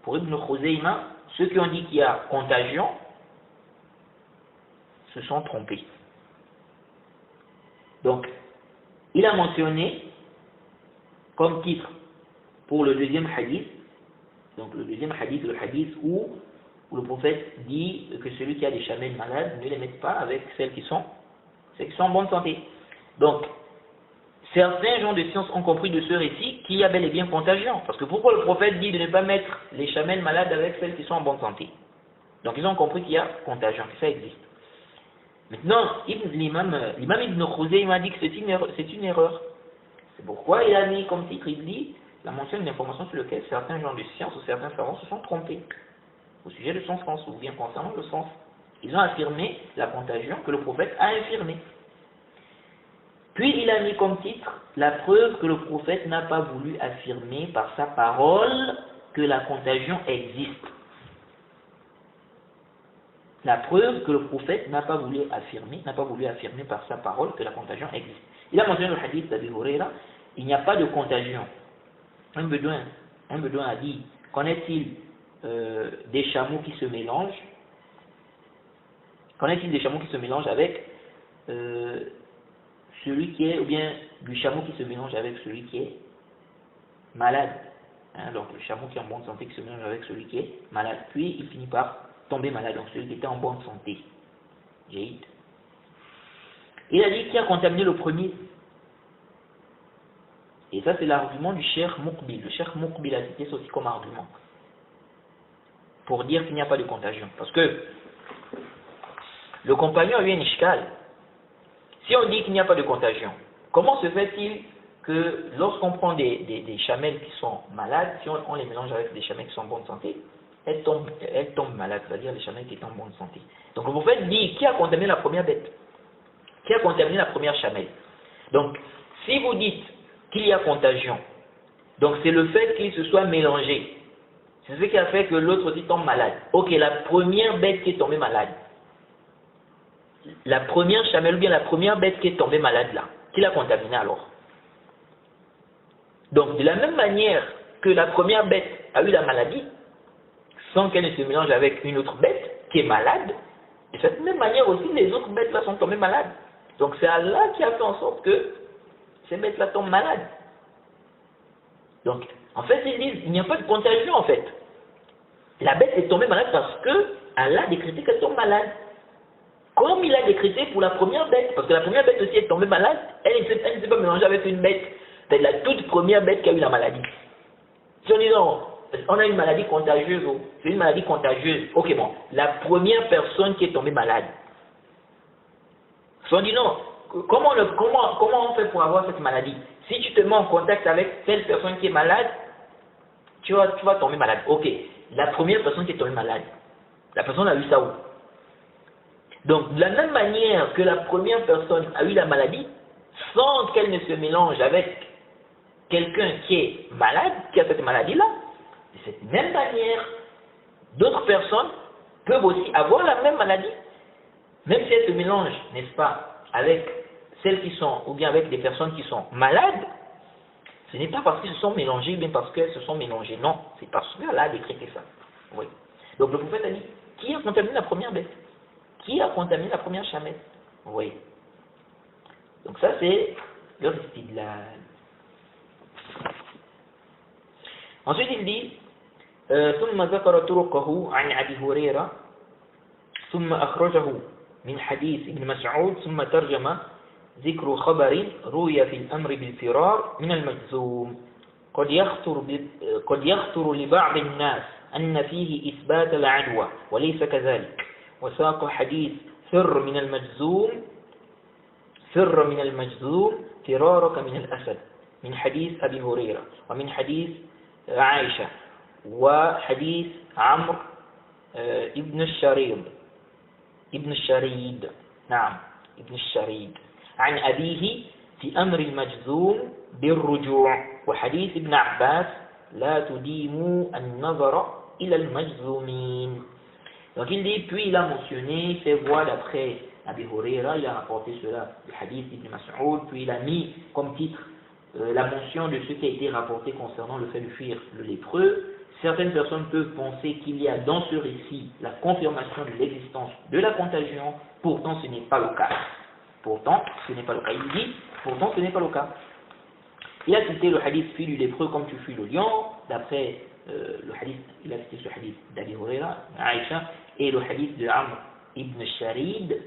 pour Ibn Khuzayma, ceux qui ont dit qu'il y a contagion se sont trompés. Donc, il a mentionné comme titre pour le deuxième hadith, donc le deuxième hadith, le hadith où le prophète dit que celui qui a des chamelles malades ne les mette pas avec celles qui sont en bonne santé. Donc, certains gens de science ont compris de ce récit qu'il y a bel et bien contagion. Parce que pourquoi le prophète dit de ne pas mettre les chamelles malades avec celles qui sont en bonne santé? Donc ils ont compris qu'il y a contagion, que ça existe. Maintenant, l'imam Ibn Khuzayma m'a dit que c'est une erreur. C'est pourquoi il a mis comme titre, il dit, la mention d'une information sur laquelle certains gens de science ou certains savants se sont trompés au sujet de son sens, ou bien concernant le sens. Ils ont affirmé la contagion que le prophète a infirmée. Puis il a mis comme titre la preuve que le prophète n'a pas voulu affirmer par sa parole que la contagion existe. La preuve que le prophète n'a pas voulu affirmer par sa parole que la contagion existe. Il a mentionné le hadith d'Abi Huraira, il n'y a pas de contagion. Un bédouin a dit, connaît-il des chameaux qui se mélangent? Connaît-il des chameaux qui se mélangent avec celui qui est, ou bien du chameau qui se mélange avec celui qui est malade, hein, donc le chameau qui est en bonne santé qui se mélange avec celui qui est malade, puis il finit par tomber malade, donc celui qui était en bonne santé. Jaïd. Il a dit qui a contaminé le premier. Et ça c'est l'argument du Cheikh Muqbil. Le Cheikh Muqbil a cité ça aussi comme argument pour dire qu'il n'y a pas de contagion. Parce que le compagnon a eu un ishkal. Si on dit qu'il n'y a pas de contagion, comment se fait-il que lorsqu'on prend des chamelles qui sont malades, si on les mélange avec des chamelles qui sont en bonne santé, elles tombent malades, c'est-à-dire les chamelles qui sont en bonne santé. Donc le prophète dit, qui a contaminé la première bête? Qui a contaminé la première chamelle? Donc, si vous dites qu'il y a contagion, donc c'est le fait qu'il se soit mélangé. C'est ce qui a fait que l'autre aussi tombe malade. Ok, la première bête qui est tombée malade, la première chamelle ou bien la première bête qui est tombée malade là, qui l'a contaminée alors? Donc de la même manière que la première bête a eu la maladie, sans qu'elle ne se mélange avec une autre bête qui est malade, de cette même manière aussi les autres bêtes là sont tombées malades. Donc c'est Allah qui a fait en sorte que ces bêtes là tombent malades. Donc en fait ils disent il n'y a pas de contagion en fait. La bête est tombée malade parce que Allah a décrété qu'elle tombe malade. Comme il a décrété pour la première bête, parce que la première bête aussi est tombée malade, elle ne s'est pas mélangée avec une bête, c'est la toute première bête qui a eu la maladie. Si on dit non, on a une maladie contagieuse, c'est une maladie contagieuse, ok bon, la première personne qui est tombée malade. Si on dit non, comment on fait pour avoir cette maladie? Si tu te mets en contact avec telle personne qui est malade, tu vas tomber malade. Ok, la première personne qui est tombée malade, la personne a eu ça où? Donc, de la même manière que la première personne a eu la maladie, sans qu'elle ne se mélange avec quelqu'un qui est malade, qui a cette maladie-là, de cette même manière, d'autres personnes peuvent aussi avoir la même maladie, même si elles se mélangent, n'est-ce pas, avec celles qui sont, ou bien avec des personnes qui sont malades, Ce n'est pas parce qu'ils se sont mélangés, bien parce qu'elles se sont mélangées. Non, c'est parce qu'Allah a décrété ça. Oui. Donc le prophète a dit, qui a contaminé la première bête? Qui a contaminé la première chamette? Oui. Donc ça c'est leur istidlal. Ensuite il dit, ثم ذكر طرقه عن أبي هريرة ثم أخرجه من حديث ابن مسعود ثم ترجم ذكر خبر روي في الأمر بالفرار من المجذوم قد يخطر لبعض الناس أن فيه إثبات العدوى وليس كذلك وساق حديث فر من المجذوم فرارك من الأسد من حديث أبي هريرة ومن حديث عائشة وحديث عمرو ابن الشريد نعم ابن الشريد عن أبيه في أمر المجذوم بالرجوع وحديث ابن عباس لا تديموا النظر إلى المجذومين. Donc il dit, puis il a mentionné ses voix d'après Abi Huraira, il a rapporté cela, le hadith d'Ibn Mas'ud, puis il a mis comme titre la mention de ce qui a été rapporté concernant le fait de fuir le lépreux. Certaines personnes peuvent penser qu'il y a dans ce récit la confirmation de l'existence de la contagion, pourtant ce n'est pas le cas. Pourtant, ce n'est pas le cas. Il dit, pourtant ce n'est pas le cas. Il a cité le hadith fuis du lépreux comme tu fuis le lion, d'après le hadith, il a cité ce hadith d'Abi Huraira, Aïcha, et le hadith de Amr ibn Sharid,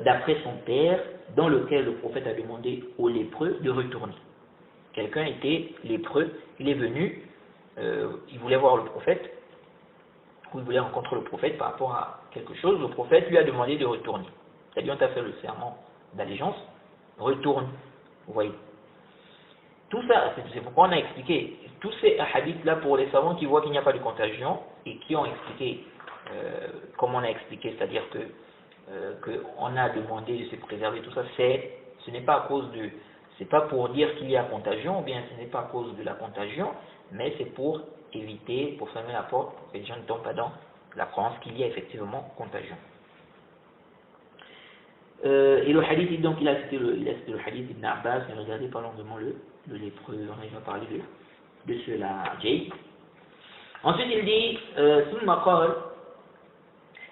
d'après son père, dans lequel le prophète a demandé aux lépreux de retourner. Quelqu'un était lépreux, il est venu, il voulait voir le prophète, ou il voulait rencontrer le prophète par rapport à quelque chose, le prophète lui a demandé de retourner. C'est-à-dire, on t'a fait le serment d'allégeance, retourne, vous voyez. Tout ça, c'est pourquoi on a expliqué, tous ces hadiths-là pour les savants qui voient qu'il n'y a pas de contagion et qui ont expliqué, comme on a expliqué, c'est-à-dire qu'on a demandé de se préserver, tout ça, ce n'est pas à cause de, c'est pas pour dire qu'il y a contagion, ou bien ce n'est pas à cause de la contagion, mais c'est pour éviter, pour fermer la porte, pour que les gens ne tombent pas dans la croyance qu'il y a effectivement contagion. Et le hadith, donc il a cité le hadith d'Ibn Abbas, mais regardez pas longuement le lépreux, on va parler de cela. Ensuite il dit, ثم قال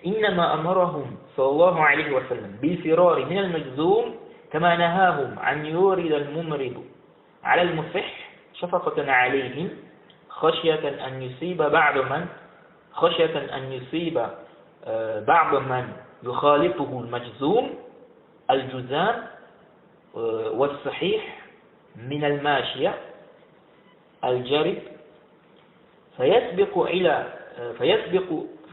إنما أمرهم صلى الله عليه وسلم بالفرار من المجذوم كما نهاهم أن يورد الممرض على المصح شفقة عليهم خشية أن يصيب بعض من يخالطه المجذوم الجذام والصحيح من الماشية الجرب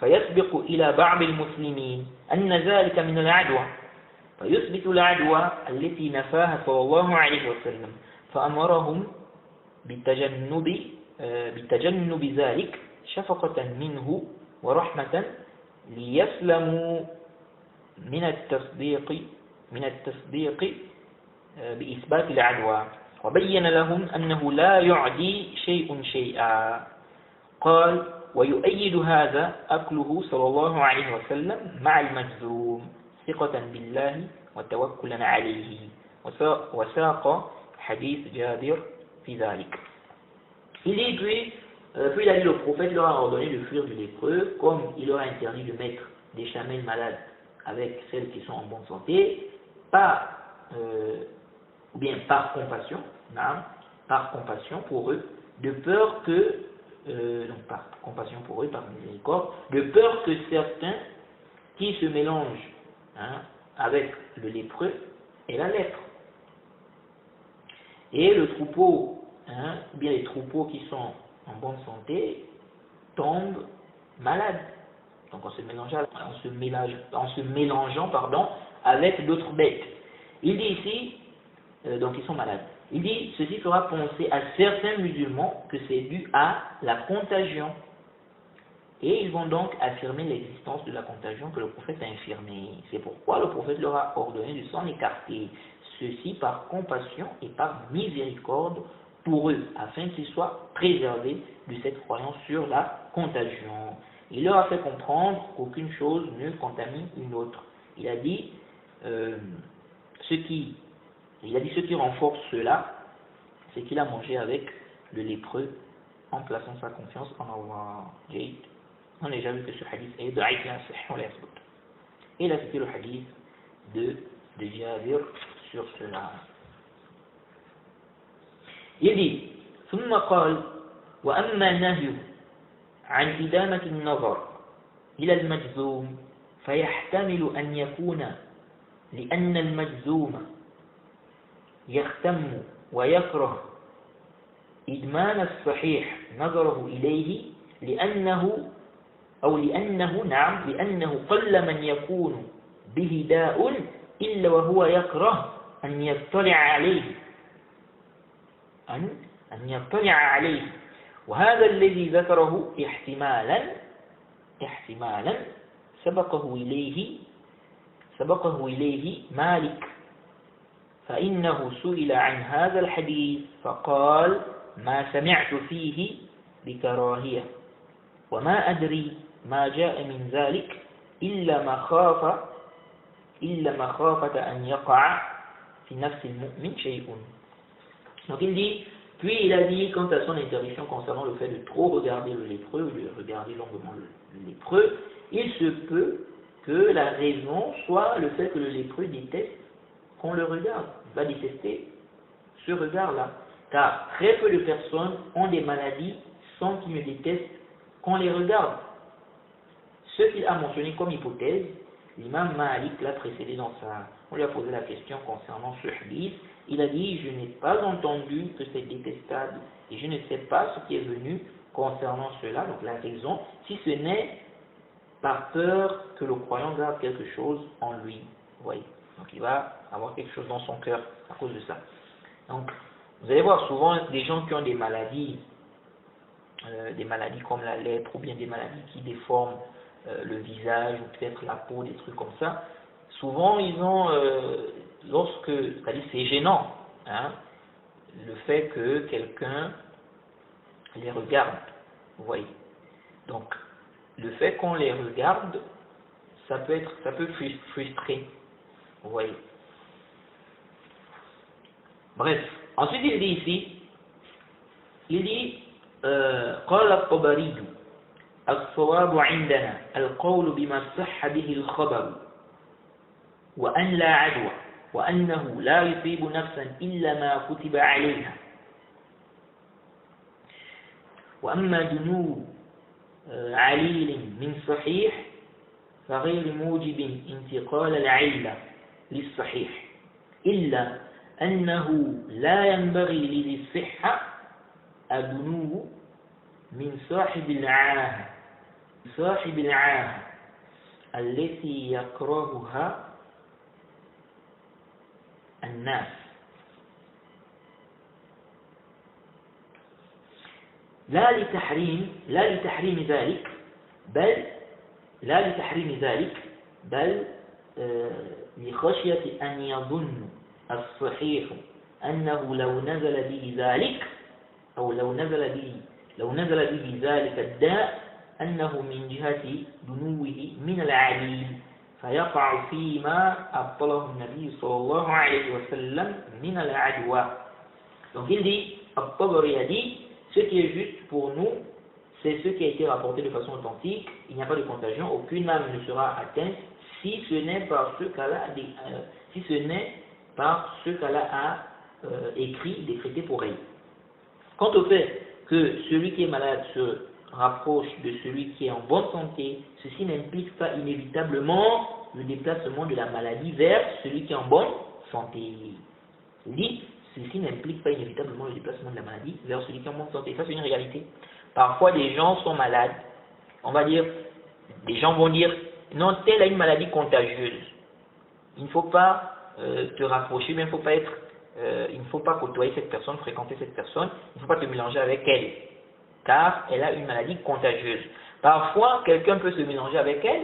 فيسبق إلى بعض المسلمين أن ذلك من العدوى فيثبت العدوى التي نفاها صلى الله عليه وسلم فأمرهم بتجنب ذلك شفقة منه ورحمة ليسلموا من التصديق بإثبات العدوى وبين لهم أنه لا يعدي شيء شيئا. قال ويؤيد هذا أكله صلى الله عليه وسلم مع المجذوم ثقة بالله وتوكلا عليه وساق حديث جابر في ذلك. Il dit puis il a dit le prophète leur a ordonné de fuir du lépreux comme il leur a interdit de mettre des chamelles malades avec celles qui sont en bonne santé, ou bien par compassion, par compassion pour eux, de peur que, donc par compassion pour eux, par miséricorde, de peur que certains qui se mélangent avec le lépreux aient la lèpre. Et le troupeau, ou bien les troupeaux qui sont en bonne santé, tombent malades. Donc en se mélangeant avec d'autres bêtes. Il dit ici, donc ils sont malades. Il dit, ceci fera penser à certains musulmans que c'est dû à la contagion. Et ils vont donc affirmer l'existence de la contagion que le prophète a infirmée. C'est pourquoi le prophète leur a ordonné de s'en écarter. Ceci par compassion et par miséricorde pour eux, afin qu'ils soient préservés de cette croyance sur la contagion. Il leur a fait comprendre qu'aucune chose ne contamine une autre. Il a dit ce qui renforce cela, c'est qu'il a mangé avec le lépreux en plaçant sa confiance en Allah. On a déjà vu que ce hadith est da'if la sahih wa la yathbut. Et là c'était le hadith de Jabir sur cela. Il dit ثم قال وأما النهي عن إدامة النظر إلى المجزوم فيحتمل أن يكون لأن المجزوم يختم ويكره إدمان الصحيح نظره إليه لأنه قل من يكون به داء إلا وهو يكره أن يطلع عليه وهذا الذي ذكره احتمالا سبقه إليه مالك فإنه سئل عن هذا الحديث فقال ما سمعت فيه بكراهية وما أدري ما جاء من ذلك إلا مخافة أن يقع في نفس المؤمن شيء. Donc il dit, puis il a dit quant à son interdiction concernant le fait de trop regarder le lépreux, ou de regarder longuement le lépreux, il se peut que la raison soit le fait que le lépreux déteste qu'on le regarde, il va détester ce regard-là. Car très peu de personnes ont des maladies sans qu'ils ne détestent qu'on les regarde. Ce qu'il a mentionné comme hypothèse, l'imam Malik l'a précédé on lui a posé la question concernant ce hadith, il a dit, je n'ai pas entendu que c'est détestable et je ne sais pas ce qui est venu concernant cela, donc la raison, si ce n'est par peur que le croyant garde quelque chose en lui. Vous voyez, donc il va avoir quelque chose dans son cœur à cause de ça. Donc, vous allez voir souvent des gens qui ont des maladies comme la lèpre ou bien des maladies qui déforment le visage ou peut-être la peau, des trucs comme ça. Souvent, ils ont, c'est-à-dire c'est gênant, hein, le fait que quelqu'un les regarde, vous voyez. Donc, le fait qu'on les regarde, ça peut frustrer, vous voyez. Bref, ensuite il dit ici, قال الطبري الصواب عندنا القول بما صح به الخبر وأن لا عدوى وأنه لا يصيب نفسا إلا ما كتب عليها وأما دنو عليل من صحيح فغير موجب انتقال العلة للصحيح إلا أنه لا ينبغي لذي الصحة الدنو من صاحب العاهة التي يكرهها الناس لا لتحريم ذلك بل لخشية أن يظن الصحيح أنه لو نزل به ذلك أو لو نزل به ذلك الداء أنه من جهة دنوه من العليل فيقع فيما أبطله النبي صلى الله عليه وسلم من العدوى. Donc il dit, At-Tabari a dit, ce qui est juste pour nous, c'est ce qui a été rapporté de façon authentique, il n'y a pas de contagion, aucune âme ne sera atteinte, si ce n'est par ce qu'Allah a écrit, décrété pour elle. Quant au fait que celui qui est malade se rapproche de celui qui est en bonne santé, ceci n'implique pas inévitablement le déplacement de la maladie vers celui qui est en bonne santé. Il dit, ceci n'implique pas inévitablement le déplacement de la maladie vers celui qui est en bonne santé. Ça, c'est une réalité. Parfois, des gens sont malades. On va dire, des gens vont dire, non, telle a une maladie contagieuse. Il ne faut pas te rapprocher, mais il ne faut pas côtoyer cette personne, fréquenter cette personne, il ne faut pas te mélanger avec elle, car elle a une maladie contagieuse. Parfois, quelqu'un peut se mélanger avec elle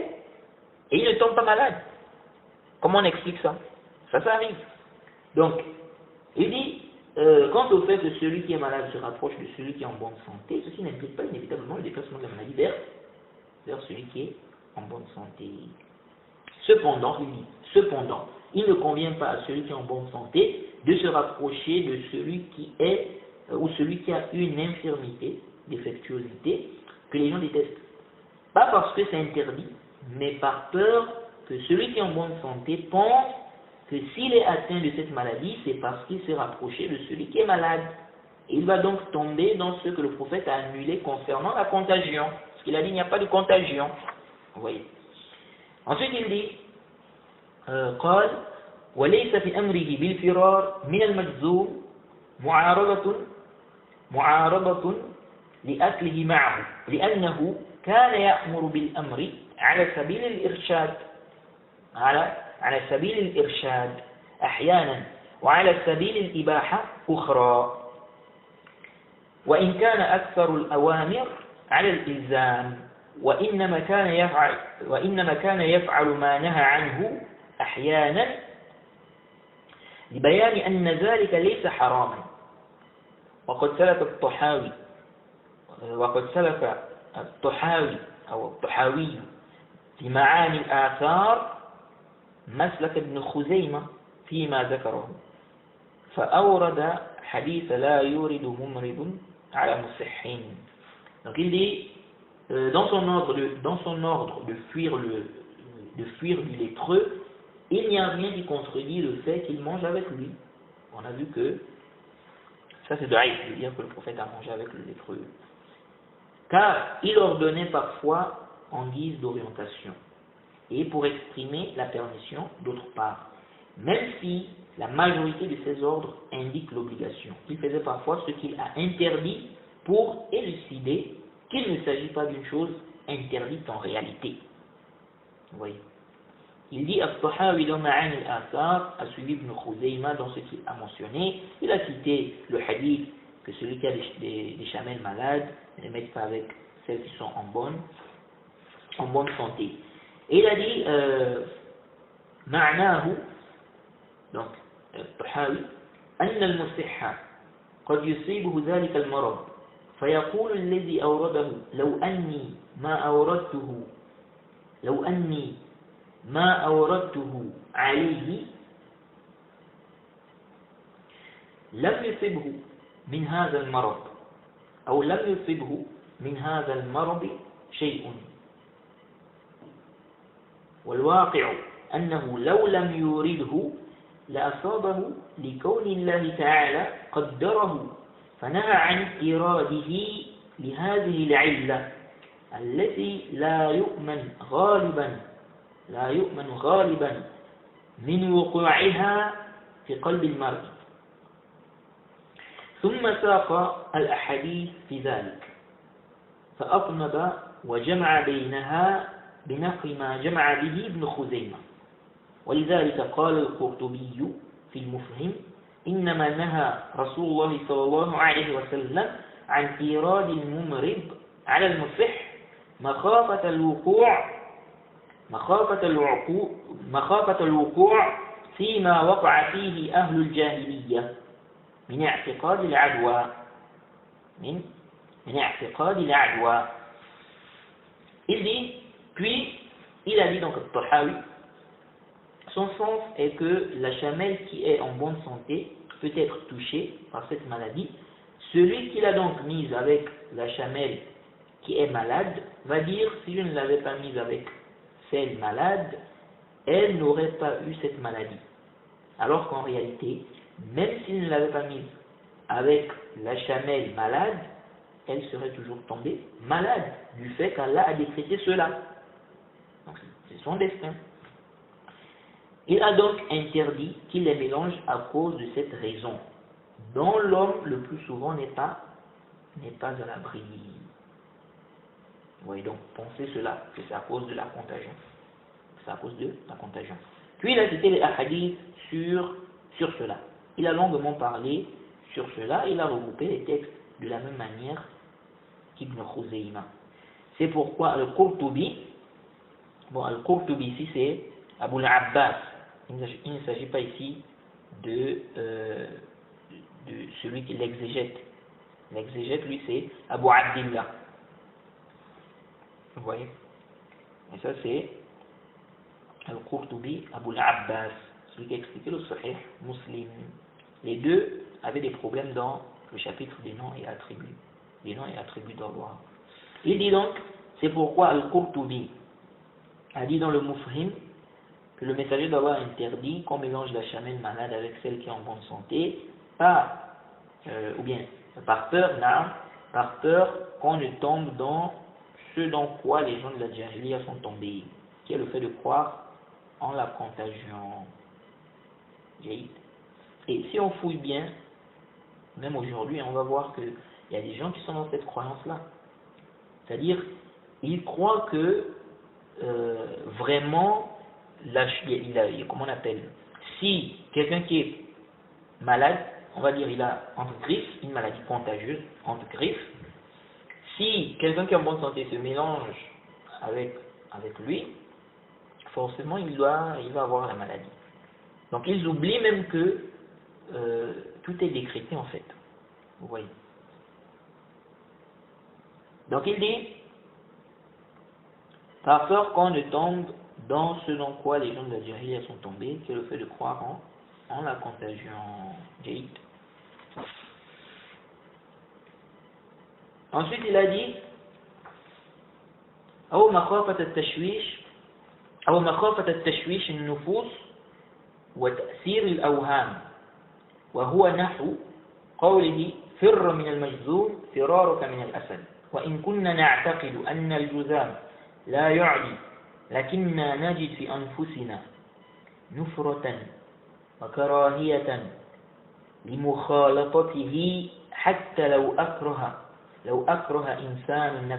et il ne tombe pas malade. Comment on explique ça? Ça arrive. Donc, il dit, quant au fait que celui qui est malade se rapproche de celui qui est en bonne santé, ceci n'implique pas inévitablement le déplacement de la maladie vers celui qui est en bonne santé. Cependant, il ne convient pas à celui qui est en bonne santé de se rapprocher de celui qui est ou celui qui a une infirmité, défectuosité, que les gens détestent. Pas parce que c'est interdit, mais par peur que celui qui est en bonne santé pense que s'il est atteint de cette maladie, c'est parce qu'il s'est rapproché de celui qui est malade. Et il va donc tomber dans ce que le prophète a annulé concernant la contagion. Parce qu'il a dit qu'il n'y a pas de contagion. Vous voyez. Ensuite, il dit قال وليس في أمره بالفرار من المجذوم معارضة لأكله معه لأنه كان يأمر بالأمر على سبيل الإرشاد على سبيل الإرشاد أحيانا وعلى سبيل الإباحة أخرى وإن كان أكثر الأوامر على الإلزام وإنما كان يفعل ما نهى عنه أحيانا لبيان أن ذلك ليس حراما وقد سلك الطحاوي أو الطحاوي في معاني الآثار مسلك ابن خزيمة فيما ذكره فأورد حديث لا يورد ممرض على مصحين. Donc il dit dans son ordre de fuir du lépreux, il n'y a rien qui contredit le fait qu'il mange avec lui. On a vu que ça c'est daïf de dire que le prophète a mangé avec le lépreux. Car il ordonnait parfois en guise d'orientation et pour exprimer la permission d'autre part, même si la majorité de ses ordres indique l'obligation. Il faisait parfois ce qu'il a interdit pour élucider qu'il ne s'agit pas d'une chose interdite en réalité. Vous voyez. Il dit Al-Tahawi dans Ma'ani al-Athar a suivi Ibn Khuzayma dans ce qu'il a mentionné. Il a cité le hadith que celui qui a des chamelles malades ne les mette pas avec celles qui sont en bonne santé. Et il a dit Ma'nahu, donc Al-Tahawi, أن المصحة قد يصيبه ذلك المرض فيقول الذي أورده لو أني ما أوردته عليه لم يصبه من هذا المرض أو لم يصبه من هذا المرض شيء والواقع أنه لو لم يورده لأصابه لكون الله تعالى قدره فنهى عن إراده لهذه العلة التي لا يؤمن غالبا من وقوعها في قلب المرء ثم ساق الأحاديث في ذلك فأطنب وجمع بينها بنقل ما جمع به ابن خزيمة ولذلك قال القرطبي في المفهم إنما نهى رسول الله صلى الله عليه وسلم عن إيراد الممرض على المصح مخافة الوقوع فيما وقع فيه أهل الجاهلية من اعتقاد العدوى Il dit, puis il a dit donc Tahawi, son sens est que la chamelle qui est en bonne santé peut être touchée par cette maladie. Celui qui l'a donc mise avec la chamelle qui est malade va dire, si je ne l'avais pas mise avec celle malade, elle n'aurait pas eu cette maladie. Alors qu'en réalité, même s'il ne l'avait pas mise avec la chamelle malade, elle serait toujours tombée malade du fait qu'Allah a décrété cela. Donc c'est son destin. Il a donc interdit qu'il les mélange à cause de cette raison, dont l'homme le plus souvent n'est pas à l'abri. Vous voyez donc, pensez cela, que c'est à cause de la contagion. C'est à cause de la contagion. Puis il a cité les hadiths sur cela. Il a longuement parlé sur cela, il a regroupé les textes de la même manière qu'Ibn Khuzayma. C'est pourquoi Al-Qurtubi, Al-Qurtubi ici c'est Abu al-Abbas. Il ne s'agit pas ici de celui qui l'exégète. L'exégète, lui, c'est Abu Abdillah. Vous voyez? Et ça, c'est Al-Qurtubi, Abu al-Abbas, celui qui a expliqué le Sahih Muslim. Les deux avaient des problèmes dans le chapitre des noms et attributs. Des noms et attributs d'Allah. Il dit donc, c'est pourquoi Al-Qurtubi a dit dans le Mufhim que le messager d'Allah interdit qu'on mélange la chamelle malade avec celle qui est en bonne santé, ou bien par peur qu'on ne tombe dans ce dans quoi les gens de la Jahiliya sont tombés, qui est le fait de croire en la contagion. Et si on fouille bien, même aujourd'hui, on va voir qu'il y a des gens qui sont dans cette croyance-là. C'est-à-dire, ils croient que vraiment, comment on appelle, si quelqu'un qui est malade, on va dire il a entre griffes, une maladie contagieuse, entre griffes, si quelqu'un qui est en bonne santé se mélange avec lui, forcément il va avoir la maladie. Donc ils oublient même que tout est décrété en fait. Vous voyez. Donc il dit, par peur qu'on ne tombe dans ce dans quoi les gens de la Jahiliya sont tombés, qui est le fait de croire en la contagion. Ensuite il a dit, أو مخافة التشويش النفوس وتأثير الأوهام، وهو نحو قوله فر من المجذوم فرارك من الأسد، وإن كنا نعتقد أن الجذام لا يعدي لكننا نجد في أنفسنا نفرة وكراهية لمخالطته حتى لو أكره إنسان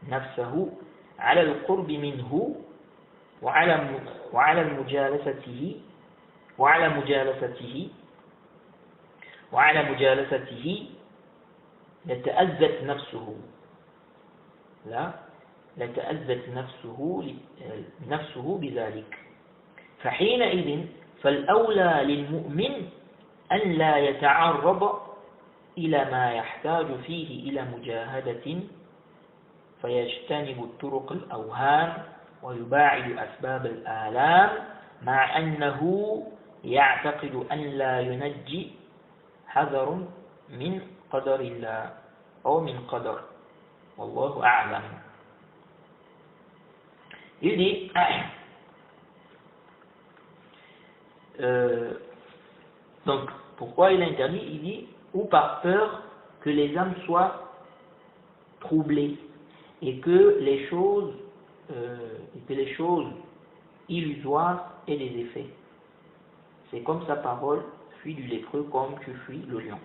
نفسه على القرب منه وعلى مجالسته لتأذت نفسه بذلك، فحينئذ فالأولى للمؤمن أن لا يتعرض إلى ما يحتاج فيه إلى مجاهدة، فيجتنب الطرق الأوهام ويباعد أسباب الآلام، مع أنه يعتقد أن لا ينجي حذر من قدر الله أو من قدر، والله أعلم. Il dit donc pourquoi il a interdit? Il dit ou par peur que les âmes soient troublées et que les choses illusoires aient des effets. C'est comme sa parole fuit du lépreux comme tu fuis le lion.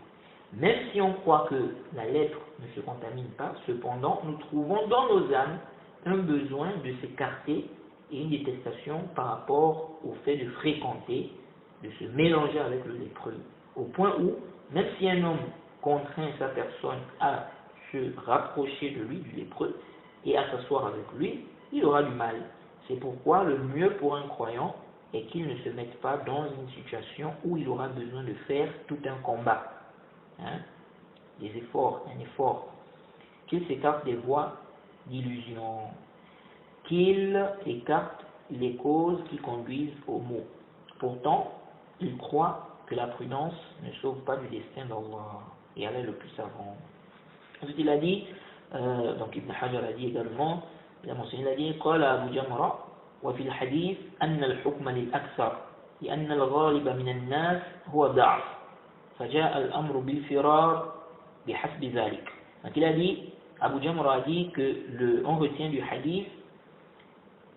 Même si on croit que la lèpre ne se contamine pas, cependant nous trouvons dans nos âmes un besoin de s'écarter et une détestation par rapport au fait de fréquenter, de se mélanger avec le lépreux, au point où, même si un homme contraint sa personne à se rapprocher de lui, du lépreux, et à s'asseoir avec lui, il aura du mal. C'est pourquoi le mieux pour un croyant est qu'il ne se mette pas dans une situation où il aura besoin de faire tout un combat, un effort, qu'il s'écarte des voies d'illusion, qu'il écarte les causes qui conduisent au maux. Pourtant, il croit que la prudence ne sauve pas du destin d'Allah, et Allah est le plus savant. Ensuite il a dit, donc Ibn Hajar a dit également, il a dit قال أبو جمرة وفي الحديث أن الحكم للأكثر لأن الغالب من الناس هو ضعف فجاء الأمر بالفرار بحسب ذلك. Donc il a dit, Abu Jamra a dit que on retient du hadith,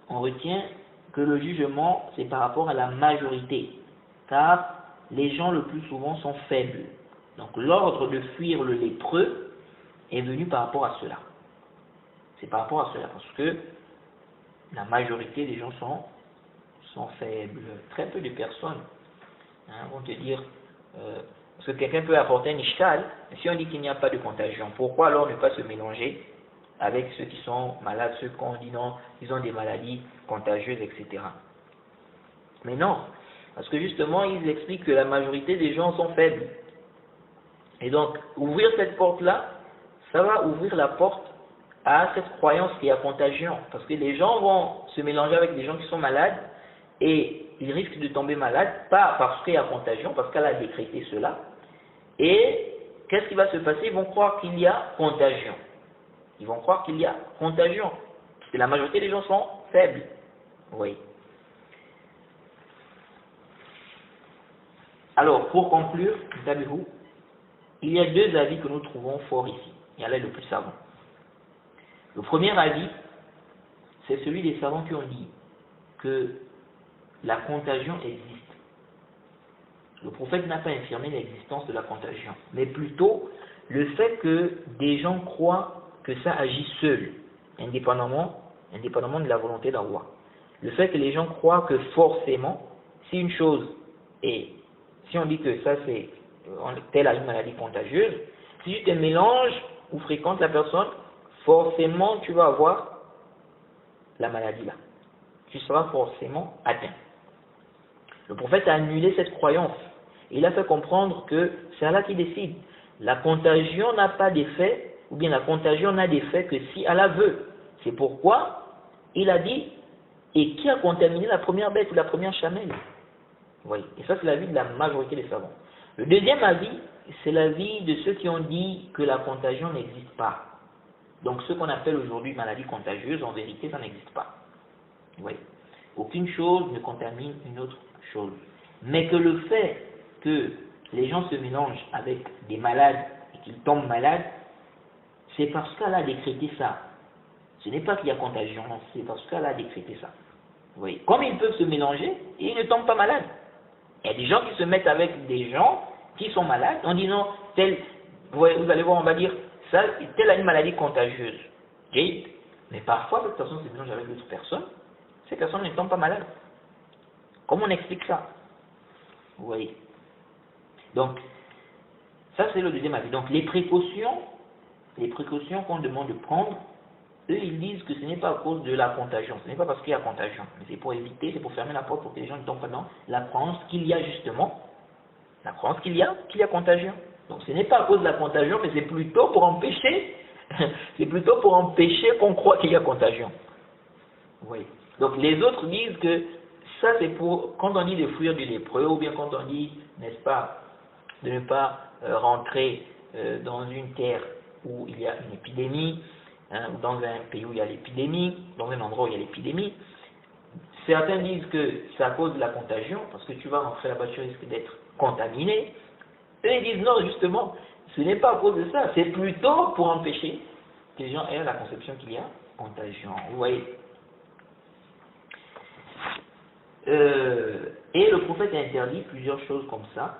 on retient que le jugement c'est par rapport à la majorité, car les gens le plus souvent sont faibles. Donc l'ordre de fuir le lépreux est venu par rapport à cela. C'est par rapport à cela, parce que la majorité des gens sont faibles. Très peu de personnes vont te dire, parce que quelqu'un peut apporter un ishkal, si on dit qu'il n'y a pas de contagion, pourquoi alors ne pas se mélanger avec ceux qui sont malades, ceux qu'on dit non, ils ont des maladies contagieuses, etc. Mais non, parce que justement, ils expliquent que la majorité des gens sont faibles. Et donc, ouvrir cette porte-là, ça va ouvrir la porte à cette croyance qu'il y a contagion. Parce que les gens vont se mélanger avec des gens qui sont malades, et il risque de tomber malade, pas parce qu'il y a contagion, parce qu'elle a décrété cela. Et qu'est-ce qui va se passer? Ils vont croire qu'il y a contagion. Ils vont croire qu'il y a contagion. Parce que la majorité des gens sont faibles. Oui. Alors, pour conclure, il y a deux avis que nous trouvons forts ici. Il y en a le plus savant. Le premier avis, c'est celui des savants qui ont dit que la contagion existe. Le prophète n'a pas affirmé l'existence de la contagion, mais plutôt le fait que des gens croient que ça agit seul, indépendamment de la volonté d'Allah. Le fait que les gens croient que forcément, si une chose est, si on dit que ça c'est telle a une maladie contagieuse, si tu te mélanges ou fréquentes la personne, forcément tu vas avoir la maladie là. Tu seras forcément atteint. Le prophète a annulé cette croyance. Il a fait comprendre que c'est Allah qui décide. La contagion n'a pas d'effet, ou bien la contagion n'a d'effet que si Allah veut. C'est pourquoi il a dit, et qui a contaminé la première bête ou la première chamelle? Oui. Et ça c'est l'avis de la majorité des savants. Le deuxième avis, c'est l'avis de ceux qui ont dit que la contagion n'existe pas. Donc ce qu'on appelle aujourd'hui maladie contagieuse, en vérité ça n'existe pas. Oui. Aucune chose ne contamine une autre chose. Mais que le fait que les gens se mélangent avec des malades et qu'ils tombent malades, c'est parce qu'Allah a décrété ça. Ce n'est pas qu'il y a contagion, c'est parce qu'Allah a décrété ça. Oui. Comme ils peuvent se mélanger et ils ne tombent pas malades. Il y a des gens qui se mettent avec des gens qui sont malades en disant, vous allez voir, on va dire, ça, telle a une maladie contagieuse. Okay? Mais parfois, cette personne se mélange avec d'autres personnes, ces personnes ne tombent pas malades. Comment on explique ça? Vous voyez? Donc, ça c'est le deuxième avis. Donc, les précautions qu'on demande de prendre, eux ils disent que ce n'est pas à cause de la contagion, ce n'est pas parce qu'il y a contagion, mais c'est pour éviter, c'est pour fermer la porte pour que les gens ne tombent pas dans la croyance qu'il y a justement, la croyance qu'il y a contagion. Donc, ce n'est pas à cause de la contagion, mais c'est plutôt pour empêcher, qu'on croit qu'il y a contagion. Vous voyez? Donc, les autres disent que ça c'est pour, quand on dit de fuir du lépreux, ou bien quand on dit, n'est-ce pas, de ne pas rentrer dans une terre où il y a une épidémie, ou dans un pays où il y a l'épidémie, dans un endroit où il y a l'épidémie. Certains disent que c'est à cause de la contagion, parce que tu vas rentrer là-bas, tu risques d'être contaminé. Eux ils disent non, justement, ce n'est pas à cause de ça, c'est plutôt pour empêcher que les gens aient la conception qu'il y a contagion. Vous voyez? Et le prophète a interdit plusieurs choses comme ça,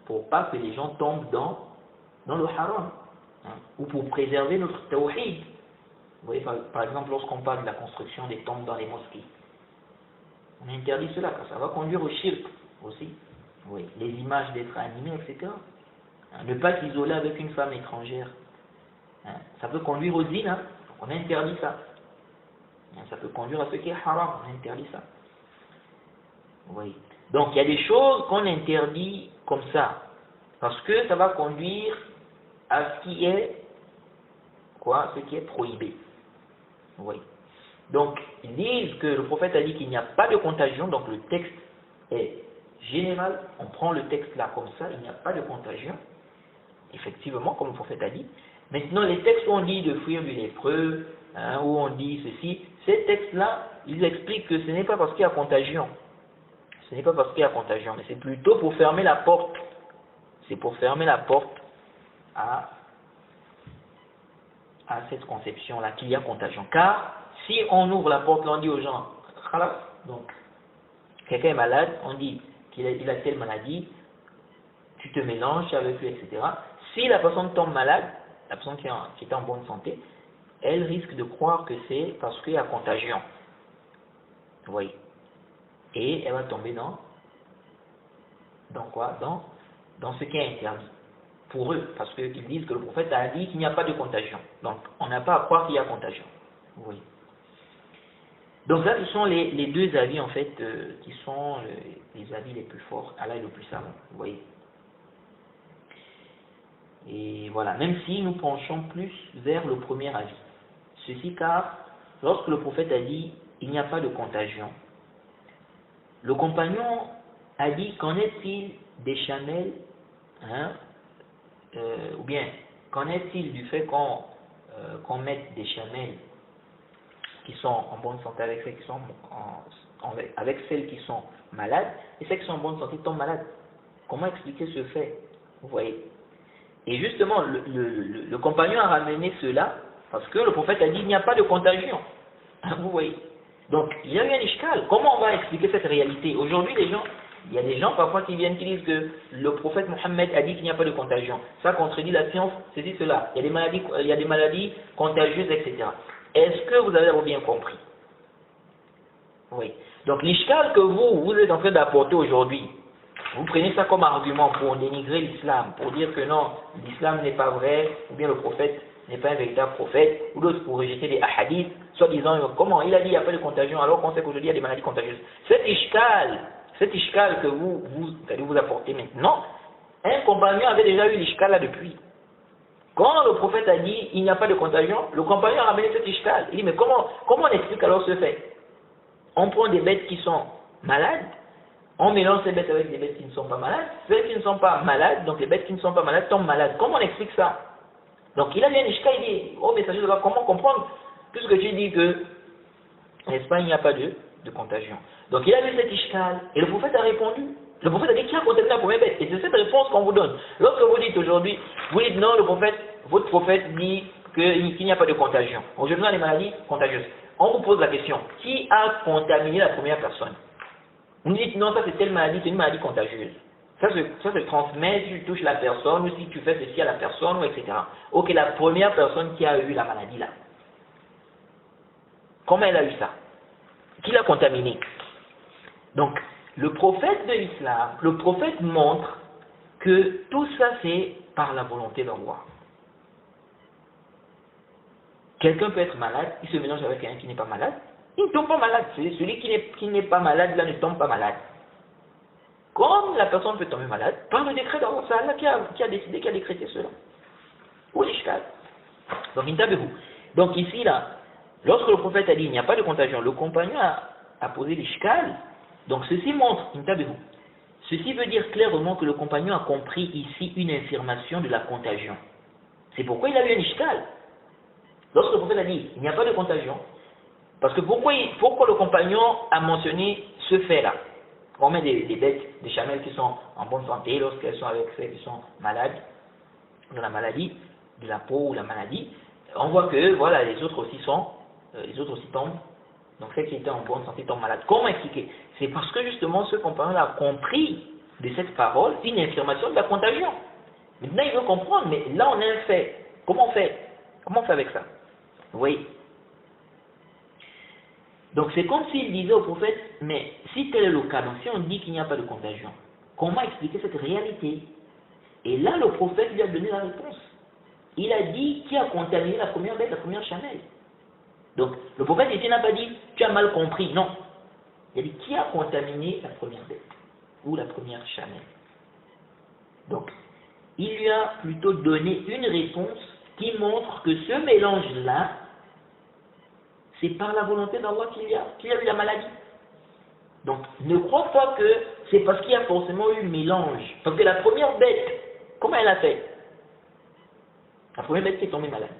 pour pas que les gens tombent dans le haram, ou pour préserver notre tawhid. Vous voyez, par exemple, lorsqu'on parle de la construction des tombes dans les mosquées, on interdit cela, car ça va conduire au shirk aussi. Oui, les images d'êtres animés, etc. Ne pas s'isoler avec une femme étrangère, ça peut conduire au zina, on interdit ça. Ça peut conduire à ce qui est haram, on interdit ça. Oui. Donc il y a des choses qu'on interdit comme ça, parce que ça va conduire à ce qui est prohibé. Oui. Donc ils disent que le prophète a dit qu'il n'y a pas de contagion, donc le texte est général, on prend le texte là comme ça, il n'y a pas de contagion, effectivement, comme le prophète a dit. Maintenant les textes où on dit de fuir du lépreux, où on dit ceci, ces textes-là, ils expliquent que ce n'est pas parce qu'il y a contagion. Ce n'est pas parce qu'il y a contagion, mais c'est plutôt pour fermer la porte. C'est pour fermer la porte à cette conception-là qu'il y a contagion. Car si on ouvre la porte, là, on dit aux gens, donc quelqu'un est malade, on dit qu'il a telle maladie, tu te mélanges avec lui, etc. Si la personne tombe malade, la personne qui est en bonne santé, elle risque de croire que c'est parce qu'il y a contagion. Vous voyez? Et elle va tomber dans quoi? Dans ce qui est interdit pour eux, parce qu'ils disent que le prophète a dit qu'il n'y a pas de contagion. Donc on n'a pas à croire qu'il y a contagion. Oui. Donc là ce sont les deux avis en fait qui sont les avis les plus forts, Allah est le plus savant. Vous voyez. Et voilà, même si nous penchons plus vers le premier avis. Ceci car lorsque le prophète a dit il n'y a pas de contagion, le compagnon a dit, qu'en est-il des chamelles, hein, ou bien, qu'en est-il du fait qu'on mette des chamelles qui sont en bonne santé avec celles qui sont avec celles qui sont malades, et celles qui sont en bonne santé tombent malades. Comment expliquer ce fait? Vous voyez? Et justement, le compagnon a ramené cela parce que le prophète a dit il n'y a pas de contagion. Vous voyez? Donc, il y a eu un ishkal. Comment on va expliquer cette réalité? Aujourd'hui, il y a des gens parfois qui viennent qui disent que le prophète Mohammed a dit qu'il n'y a pas de contagion. Ça contredit la science, c'est dit cela. Il y a des maladies contagieuses, etc. Est-ce que vous avez bien compris? Oui. Donc, l'ishkal que vous êtes en train d'apporter aujourd'hui, vous prenez ça comme argument pour dénigrer l'islam, pour dire que non, l'islam n'est pas vrai, ou bien le prophète n'est pas un véritable prophète, ou d'autres pour rejeter des hadiths, soit disant comment il a dit il n'y a pas de contagion, alors qu'on sait qu'aujourd'hui il y a des maladies contagieuses. Cet ishkal que vous allez vous apporter maintenant, un compagnon avait déjà eu l'ishkal là depuis. Quand le prophète a dit il n'y a pas de contagion, le compagnon a ramené cet ishkal. Il dit mais comment on explique alors ce fait? On prend des bêtes qui sont malades, on mélange ces bêtes avec des bêtes qui ne sont pas malades, celles qui ne sont pas malades, donc les bêtes qui ne sont pas malades tombent malades. Comment on explique ça? Donc il a bien ishkal, il dit, oh messager de Allah, comment comprendre puisque tu dis que en Espagne il n'y a pas de contagion. Donc il a vu cet ishkal, et le prophète a répondu. Le prophète a dit qui a contaminé la première bête? Et c'est cette réponse qu'on vous donne. Lorsque vous dites aujourd'hui, vous dites non, votre prophète dit qu'il n'y a pas de contagion. Aujourd'hui on a des maladies contagieuses. On vous pose la question, qui a contaminé la première personne? Vous nous dites non, ça c'est telle maladie, c'est une maladie contagieuse. Ça se transmet, si tu touches la personne, ou si tu fais ceci à la personne, etc. Ok, la première personne qui a eu la maladie là, comment elle a eu ça? Qui l'a contaminé? Donc, le prophète de l'islam, le prophète montre que tout ça c'est par la volonté d'Allah. Quelqu'un peut être malade, il se mélange avec quelqu'un qui n'est pas malade, il ne tombe pas malade. Celui qui n'est pas malade là ne tombe pas malade. Comme la personne peut tomber malade, par le décret d'Allah, c'est Allah qui a décidé, qui a décrété cela. Ou l'ishkal. Donc, intabehou. Donc ici là, lorsque le prophète a dit il n'y a pas de contagion, le compagnon a posé l'ishkal. Donc ceci montre, intabehou. Ceci veut dire clairement que le compagnon a compris ici une affirmation de la contagion. C'est pourquoi il a eu un ishkal. Lorsque le prophète a dit il n'y a pas de contagion, parce que pourquoi le compagnon a mentionné ce fait-là? On met des bêtes, des chamelles qui sont en bonne santé, lorsqu'elles sont avec celles qui sont malades, de la maladie, de la peau ou la maladie, on voit que voilà, les autres aussi tombent. Donc celles qui étaient en bonne santé tombent malades. Comment expliquer? C'est parce que justement ce compagnon a compris de cette parole une affirmation de la contagion. Maintenant il veut comprendre, mais là on a un fait. Comment on fait? Comment on fait avec ça? Vous voyez? Donc c'est comme s'il disait au prophète, mais si tel est le cas, donc si on dit qu'il n'y a pas de contagion, comment expliquer cette réalité? Et là le prophète lui a donné la réponse. Il a dit qui a contaminé la première bête, la première chamelle. Donc le prophète ici n'a pas dit tu as mal compris, non. Il a dit qui a contaminé la première bête ou la première chamelle. Donc il lui a plutôt donné une réponse qui montre que ce mélange-là, c'est par la volonté d'Allah qu'il y a eu la maladie. Donc, ne crois pas que c'est parce qu'il y a forcément eu mélange. Parce que la première bête, comment elle a fait? La première bête qui est tombée malade.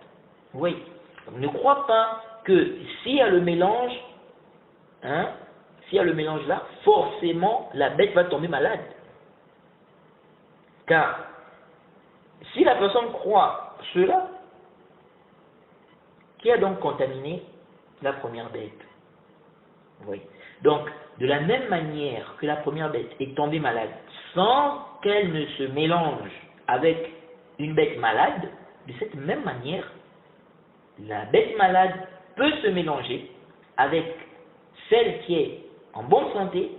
Oui. Donc, ne crois pas que s'il y a le mélange, s'il y a le mélange là, forcément la bête va tomber malade. Car si la personne croit cela, qui a donc contaminé la première bête? Oui. Donc, de la même manière que la première bête est tombée malade, sans qu'elle ne se mélange avec une bête malade, de cette même manière, la bête malade peut se mélanger avec celle qui est en bonne santé,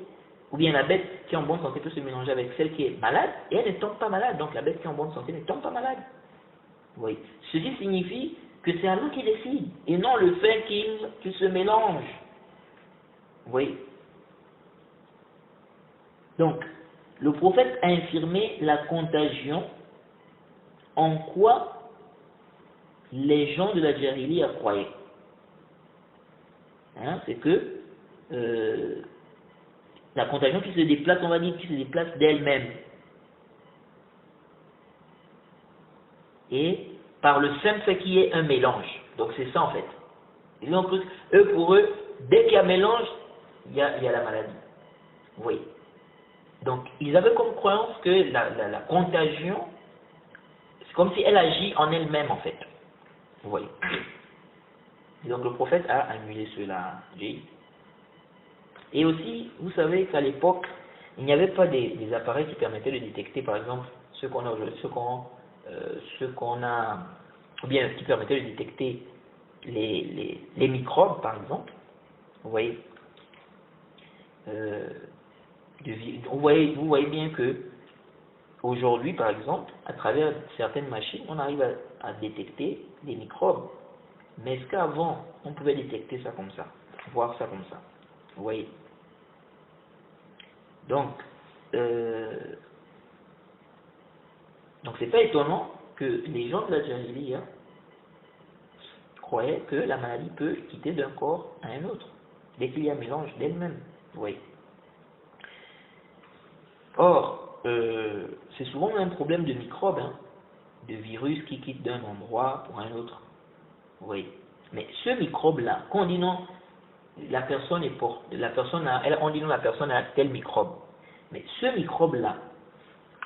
ou bien la bête qui est en bonne santé peut se mélanger avec celle qui est malade, et elle ne tombe pas malade. Donc la bête qui est en bonne santé ne tombe pas malade. Oui. Ceci signifie que c'est Allah qui décide, et non le fait qu'il se mélange. Oui. Donc, le prophète a infirmé la contagion en quoi les gens de la Jahiliya croyaient. C'est que La contagion qui se déplace, on va dire, qui se déplace d'elle-même. Et par le simple fait qu'il y ait un mélange. Donc c'est ça en fait. Et donc, eux, pour eux, dès qu'il y a mélange, il y a la maladie. Vous voyez. Donc, ils avaient comme croyance que la contagion, c'est comme si elle agit en elle-même, en fait. Vous voyez. Et donc, le prophète a annulé cela. Et aussi, vous savez qu'à l'époque, il n'y avait pas des appareils qui permettaient de détecter, par exemple, ce qu'on a, ou bien qui permettaient de détecter les microbes, par exemple. Vous voyez. Vous voyez bien que aujourd'hui, par exemple, à travers certaines machines, on arrive à détecter les microbes. Mais est-ce qu'avant, on pouvait détecter ça comme ça, voir ça comme ça? Vous voyez? Donc c'est pas étonnant que les gens de la Jahiliya croyaient que la maladie peut quitter d'un corps à un autre, dès qu'il y a un mélange d'elle-même. Vous voyez? Or, c'est souvent un problème de microbes, de virus qui quittent d'un endroit pour un autre. Vous voyez. Mais ce microbe-là, quand on dit non, la personne est porte, on dit non, la personne a tel microbe. Mais ce microbe-là,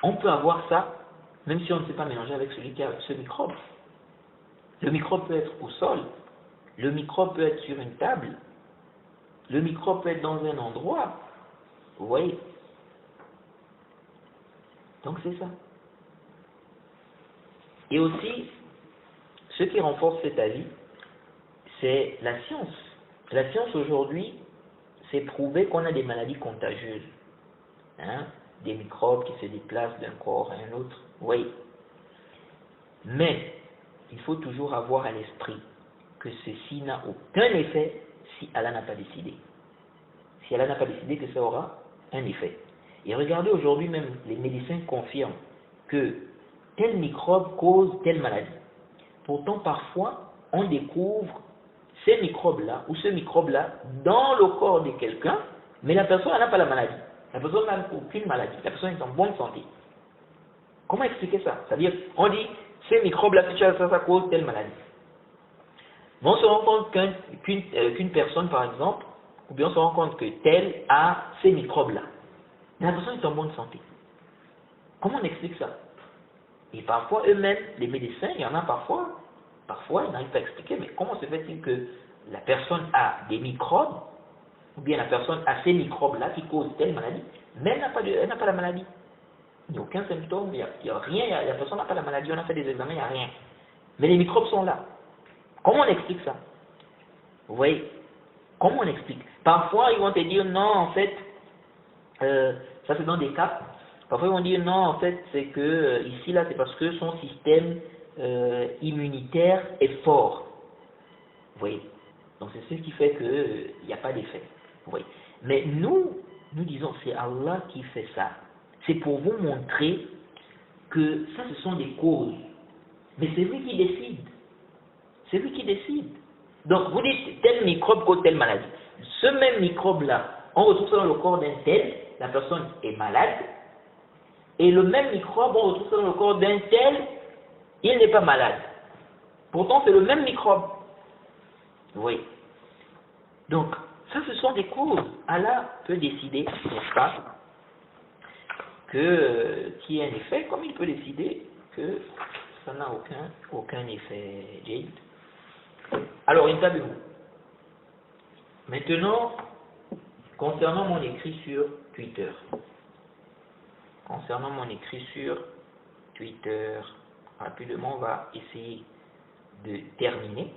on peut avoir ça, même si on ne s'est pas mélangé avec celui qui a ce microbe. Le microbe peut être au sol, le microbe peut être sur une table, le microbe peut être dans un endroit. Vous voyez. Donc c'est ça. Et aussi, ce qui renforce cet avis, c'est la science. La science aujourd'hui, c'est prouvé qu'on a des maladies contagieuses. Des microbes qui se déplacent d'un corps à un autre. Oui. Mais, il faut toujours avoir à l'esprit que ceci n'a aucun effet si Allah n'a pas décidé. Si Allah n'a pas décidé que ça aura un effet. Et regardez aujourd'hui même, les médecins confirment que tel microbe cause telle maladie. Pourtant, parfois, on découvre ces microbes-là ou ce microbe-là dans le corps de quelqu'un, mais la personne n'a pas la maladie. La personne n'a aucune maladie. La personne est en bonne santé. Comment expliquer ça? C'est-à-dire, on dit, ces microbes-là, si tu as ça, ça cause telle maladie. Mais on se rend compte qu'une personne, par exemple, ou bien on se rend compte que telle a ces microbes-là. Mais la personne est en bonne santé. Comment on explique ça? Et parfois, eux-mêmes, les médecins, il y en a parfois, ils n'arrivent pas à expliquer, mais comment se fait-il que la personne a des microbes, ou bien la personne a ces microbes-là qui causent telle maladie, mais elle n'a pas la maladie. Il n'y a aucun symptôme, il n'y a rien, la personne n'a pas la maladie, on a fait des examens, il n'y a rien. Mais les microbes sont là. Comment on explique ça? Vous voyez? Comment on explique? Parfois, ils vont te dire, non, en fait, ça c'est dans des cas. Parfois, ils vont dire, non, en fait, c'est que ici, là, c'est parce que son système immunitaire est fort. Vous voyez? Donc, c'est ce qui fait qu'il n'y a pas d'effet. Vous voyez? Mais nous disons, c'est Allah qui fait ça. C'est pour vous montrer que ça, ce sont des causes. Mais c'est lui qui décide. C'est lui qui décide. Donc, vous dites, tel microbe cause telle maladie. Ce même microbe-là, on retrouve ça dans le corps d'un tel, la personne est malade. Et le même microbe, on retrouve ça dans le corps d'un tel, il n'est pas malade. Pourtant, c'est le même microbe. Vous voyez? Donc, ça, ce sont des causes. Allah peut décider, n'est-ce pas, qu'il y ait un effet, comme il peut décider que ça n'a aucun effet. Jade. Alors, intabez-vous. Maintenant, concernant mon écrit sur Twitter. Rapidement, on va essayer de terminer.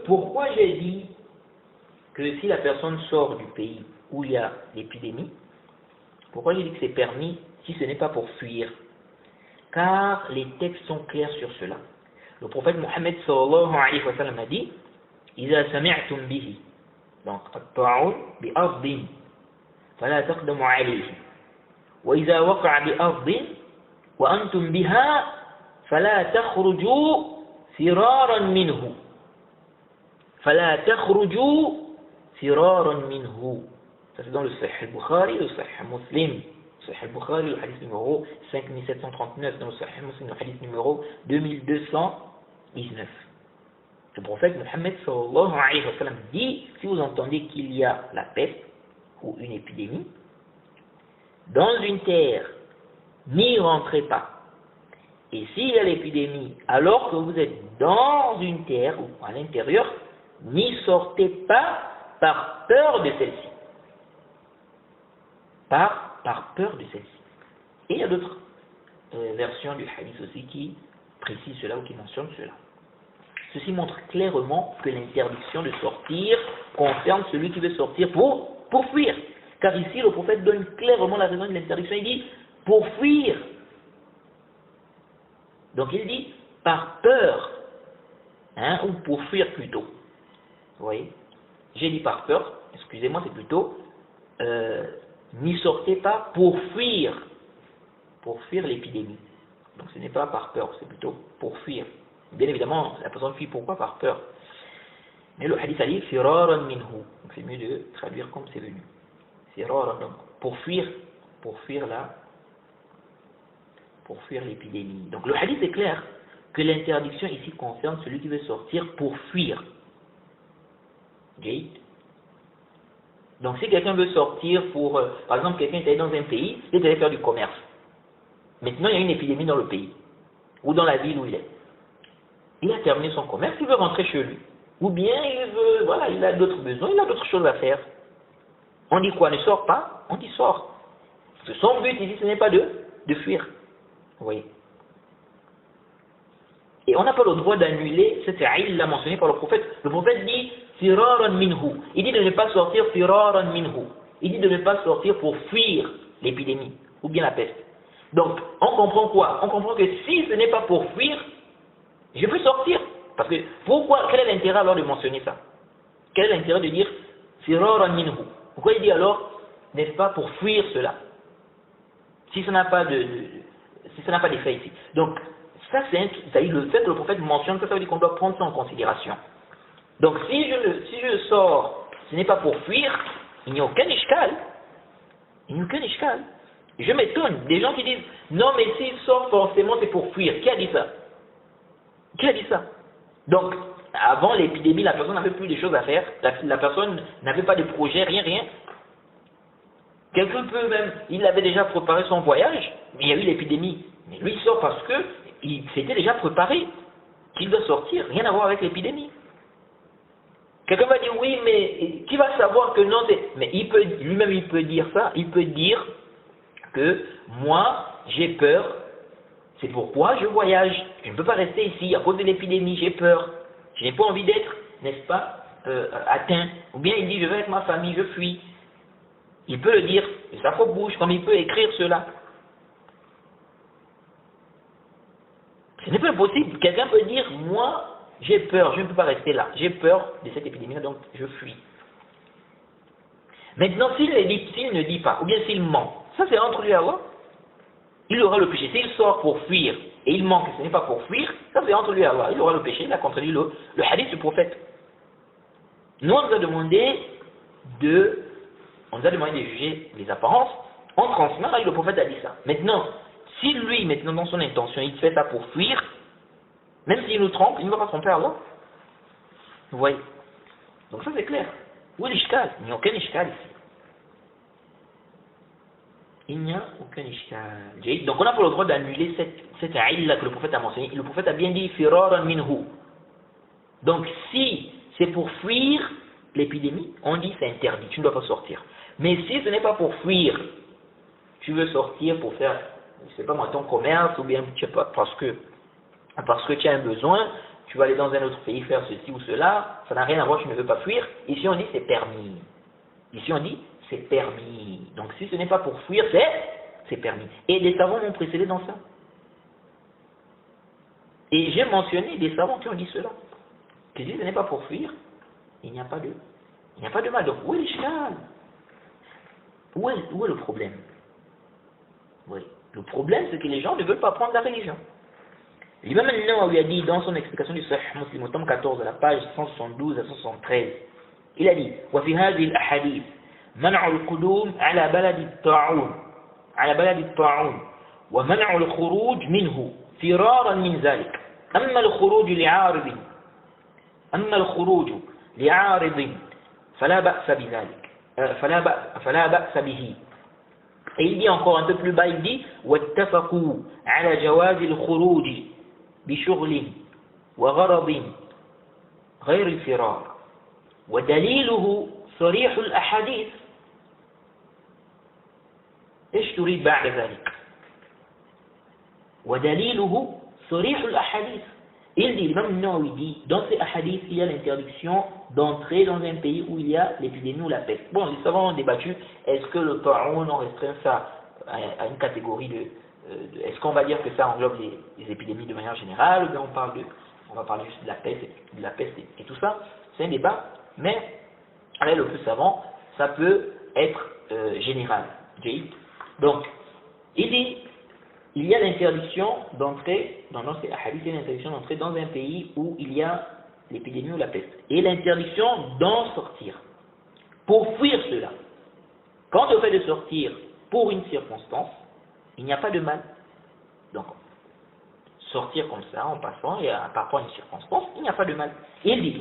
Pourquoi j'ai dit que si la personne sort du pays où il y a l'épidémie, pourquoi j'ai dit que c'est permis si ce n'est pas pour fuir? Car les textes sont clairs sur cela. Le prophète Mohammed sallallahu alayhi wa sallam a dit إذا سمعتم به donc الطاعون بأرض فلا تقدموا عليه وإذا وقع بأرض وأنتم بها فلا تخرجوا فرارا منه. فَلَا تَخْرُجُوا فِرَارًا مِنْهُ. Ça c'est dans le Sahih al-Bukhari, le Sahih Muslim. Le Sahih al-Bukhari, le hadith numéro 5739, dans le Sahih Muslim, le hadith numéro 2219. Le prophète Mohammed sallallahu alayhi wa sallam dit, si vous entendez qu'il y a la peste ou une épidémie, dans une terre, n'y rentrez pas. Et s'il y a l'épidémie, alors que vous êtes dans une terre ou à l'intérieur, n'y sortez pas par peur de celle-ci. Par peur de celle-ci. Et il y a d'autres versions du hadith aussi qui précisent cela ou qui mentionnent cela. Ceci montre clairement que l'interdiction de sortir concerne celui qui veut sortir pour fuir. Car ici, le prophète donne clairement la raison de l'interdiction. Il dit pour fuir. Donc il dit par peur, ou pour fuir plutôt. Vous voyez? J'ai dit par peur, excusez-moi, c'est plutôt n'y sortez pas pour fuir l'épidémie. Donc ce n'est pas par peur, c'est plutôt pour fuir. Bien évidemment, la personne fuit pourquoi? Par peur. Mais le hadith a dit firaran minhu. Donc c'est mieux de traduire comme c'est venu. Firaran, donc pour fuir l'épidémie. Donc le hadith est clair que l'interdiction ici concerne celui qui veut sortir pour fuir. Okay. Donc si quelqu'un veut sortir pour, par exemple, quelqu'un est allé dans un pays, il est allé faire du commerce. Maintenant il y a une épidémie dans le pays, ou dans la ville où il est. Il a terminé son commerce, il veut rentrer chez lui. Ou bien il a d'autres besoins, il a d'autres choses à faire. On dit quoi? Ne sort pas? On dit sort. Parce que son but ici, ce n'est pas de fuir. Vous voyez? Et on n'a pas le droit d'annuler cette illa mentionnée par le prophète. Le prophète dit firaran minhu. Il dit de ne pas sortir firaran minhu. Il dit de ne pas sortir pour fuir l'épidémie ou bien la peste. Donc, on comprend quoi? On comprend que si ce n'est pas pour fuir, je peux sortir. Parce que, pourquoi? Quel est l'intérêt alors de mentionner ça? Quel est l'intérêt de dire firaran minhu? Pourquoi il dit alors, n'est-ce pas, pour fuir cela? Si ça n'a pas d'effet ici. Donc, ça c'est le fait que le prophète mentionne, ça veut dire qu'on doit prendre ça en considération. Donc, si je sors, ce n'est pas pour fuir, il n'y a aucun ishkal. Il n'y a aucun ishkal. Je m'étonne, des gens qui disent, non mais s'il sort forcément c'est pour fuir. Qui a dit ça? Qui a dit ça? Donc, avant l'épidémie, la personne n'avait plus de choses à faire, la personne n'avait pas de projet, rien. Quelqu'un peut même, il avait déjà préparé son voyage, mais il y a eu l'épidémie. Mais lui il sort parce qu'il s'était déjà préparé, qu'il doit sortir, rien à voir avec l'épidémie. Quelqu'un va dire, oui, mais qui va savoir que non, mais lui-même il peut dire ça, il peut dire que moi, j'ai peur, c'est pourquoi je voyage, je ne peux pas rester ici à cause de l'épidémie, j'ai peur, je n'ai pas envie d'être, n'est-ce pas, atteint. Ou bien il dit, je vais avec ma famille, je fuis. Il peut le dire de sa propre bouche, comme il peut écrire cela. Ce n'est pas possible. Quelqu'un peut dire, moi, j'ai peur, je ne peux pas rester là. J'ai peur de cette épidémie, donc je fuis. Maintenant, s'il ne dit pas, ou bien s'il ment, ça c'est entre lui et Allah. Il aura le péché. S'il sort pour fuir et il ment que ce n'est pas pour fuir, ça c'est entre lui et Allah. Il aura le péché, il a contredit le hadith du prophète. Nous, on nous a demandé de juger les apparences. On transmet, là, le prophète a dit ça. Maintenant, si lui, maintenant dans son intention, il fait ça pour fuir, même s'il nous trompe, il ne va pas tromper Allah. Vous voyez? Donc ça c'est clair. Où est l'ishkal? Il n'y a aucun ishkal ici. Il n'y a aucun ishkal. Donc on n'a pas le droit d'annuler cette illa que le prophète a mentionné. Le prophète a bien dit firaran minhu. Donc si c'est pour fuir l'épidémie, on dit c'est interdit, tu ne dois pas sortir. Mais si ce n'est pas pour fuir, tu veux sortir pour faire, je ne sais pas moi, ton commerce, ou bien tu sais pas, parce que tu as un besoin, tu vas aller dans un autre pays faire ceci ou cela, ça n'a rien à voir, tu ne veux pas fuir. Ici on dit c'est permis. Ici on dit c'est permis. Donc si ce n'est pas pour fuir, c'est permis. Et les savants m'ont précédé dans ça. Et j'ai mentionné des savants qui ont dit cela. Que si ce n'est pas pour fuir, il n'y a pas de mal. Donc où est l'ishkal? Où est le problème? Oui. Le problème c'est que les gens ne veulent pas prendre la religion. L'imam al-Nawawi a dit dans son explication du Sahih Muslim au tome 14 à la page 172 à 173, il a dit وفي هذه الأحاديث منع القدوم على بلد الطاعون ومنع الخروج منه فرارا من ذلك أما الخروج لعارض فلا بأس بذلك فلا بأس به. Et il dit encore un peu plus bas, il dit واتفقوا على جواز الخروج بشغل وغرض غير الفرار ودليله صريح الأحاديث. إيش تريد بعد ذلك؟ ودليله صريح الأحاديث. Il dit, l'imam Nawawi dit, dans ces hadiths, il y a l'interdiction d'entrer dans un pays où il y a l'épidémie ou la peste. Bon, les savants ont débattu, est-ce que le ta'oun, on restreint ça à une catégorie est-ce qu'on va dire que ça englobe les épidémies de manière générale, ou bien on va parler juste de la peste et tout ça. C'est un débat, mais allez, le plus savant, ça peut être général. Donc, il dit, il y a l'interdiction d'entrer, dans ces hadiths, il y a l'interdiction d'entrer dans un pays où il y a l'épidémie ou la peste, et l'interdiction d'en sortir, pour fuir cela. Quant au fait de sortir pour une circonstance, il n'y a pas de mal. Donc, sortir comme ça, en passant, et par rapport à une circonstance, il n'y a pas de mal. Il dit,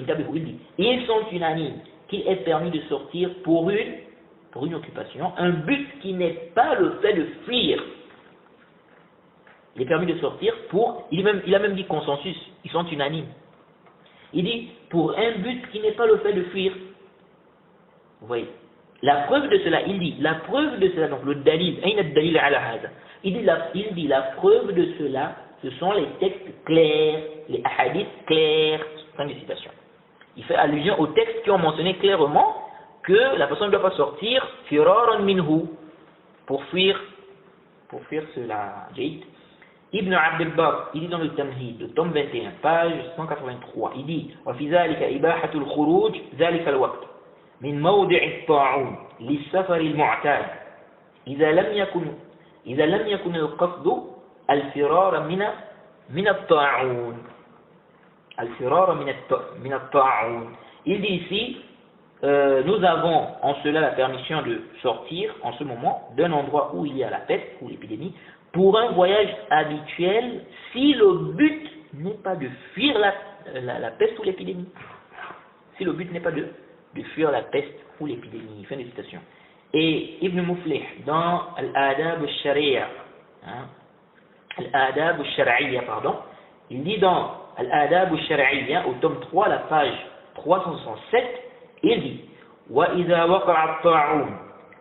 ils sont unanimes qu'il est permis de sortir pour une occupation, un but qui n'est pas le fait de fuir. Il est permis de sortir il a même dit consensus, ils sont unanimes. Il dit, pour un but qui n'est pas le fait de fuir. Vous voyez, la preuve de cela, il dit, la preuve de cela, donc le dalil, il dit la preuve de cela, ce sont les textes clairs, les hadiths clairs, fin de citation. Il fait allusion aux textes qui ont mentionné clairement que la personne ne doit pas sortir firaran minhu, pour fuir cela. Ibn Abd al-Barr, il dit dans le Tamhid, le tome 21, page 183, il dit وفي ذلك إباحة الخروج ذلك الوقت من موضع الطاعون للسفر المعتاد إذا لم يكن القصد الفرار من الطاعون Il dit ici nous avons en cela la permission de sortir en ce moment d'un endroit où il y a la peste ou l'épidémie pour un voyage habituel si le but n'est pas de fuir la peste ou l'épidémie. Si le but n'est pas de fuir la peste ou l'épidémie. Fin de citation. Et Ibn Muflih, dans Al-Adab al-Shari'a, il dit dans Al-Adab al-Shari'a, au tome 3, la page 367, il dit وَإِذَا وَقَعَ الطَّاعُونَ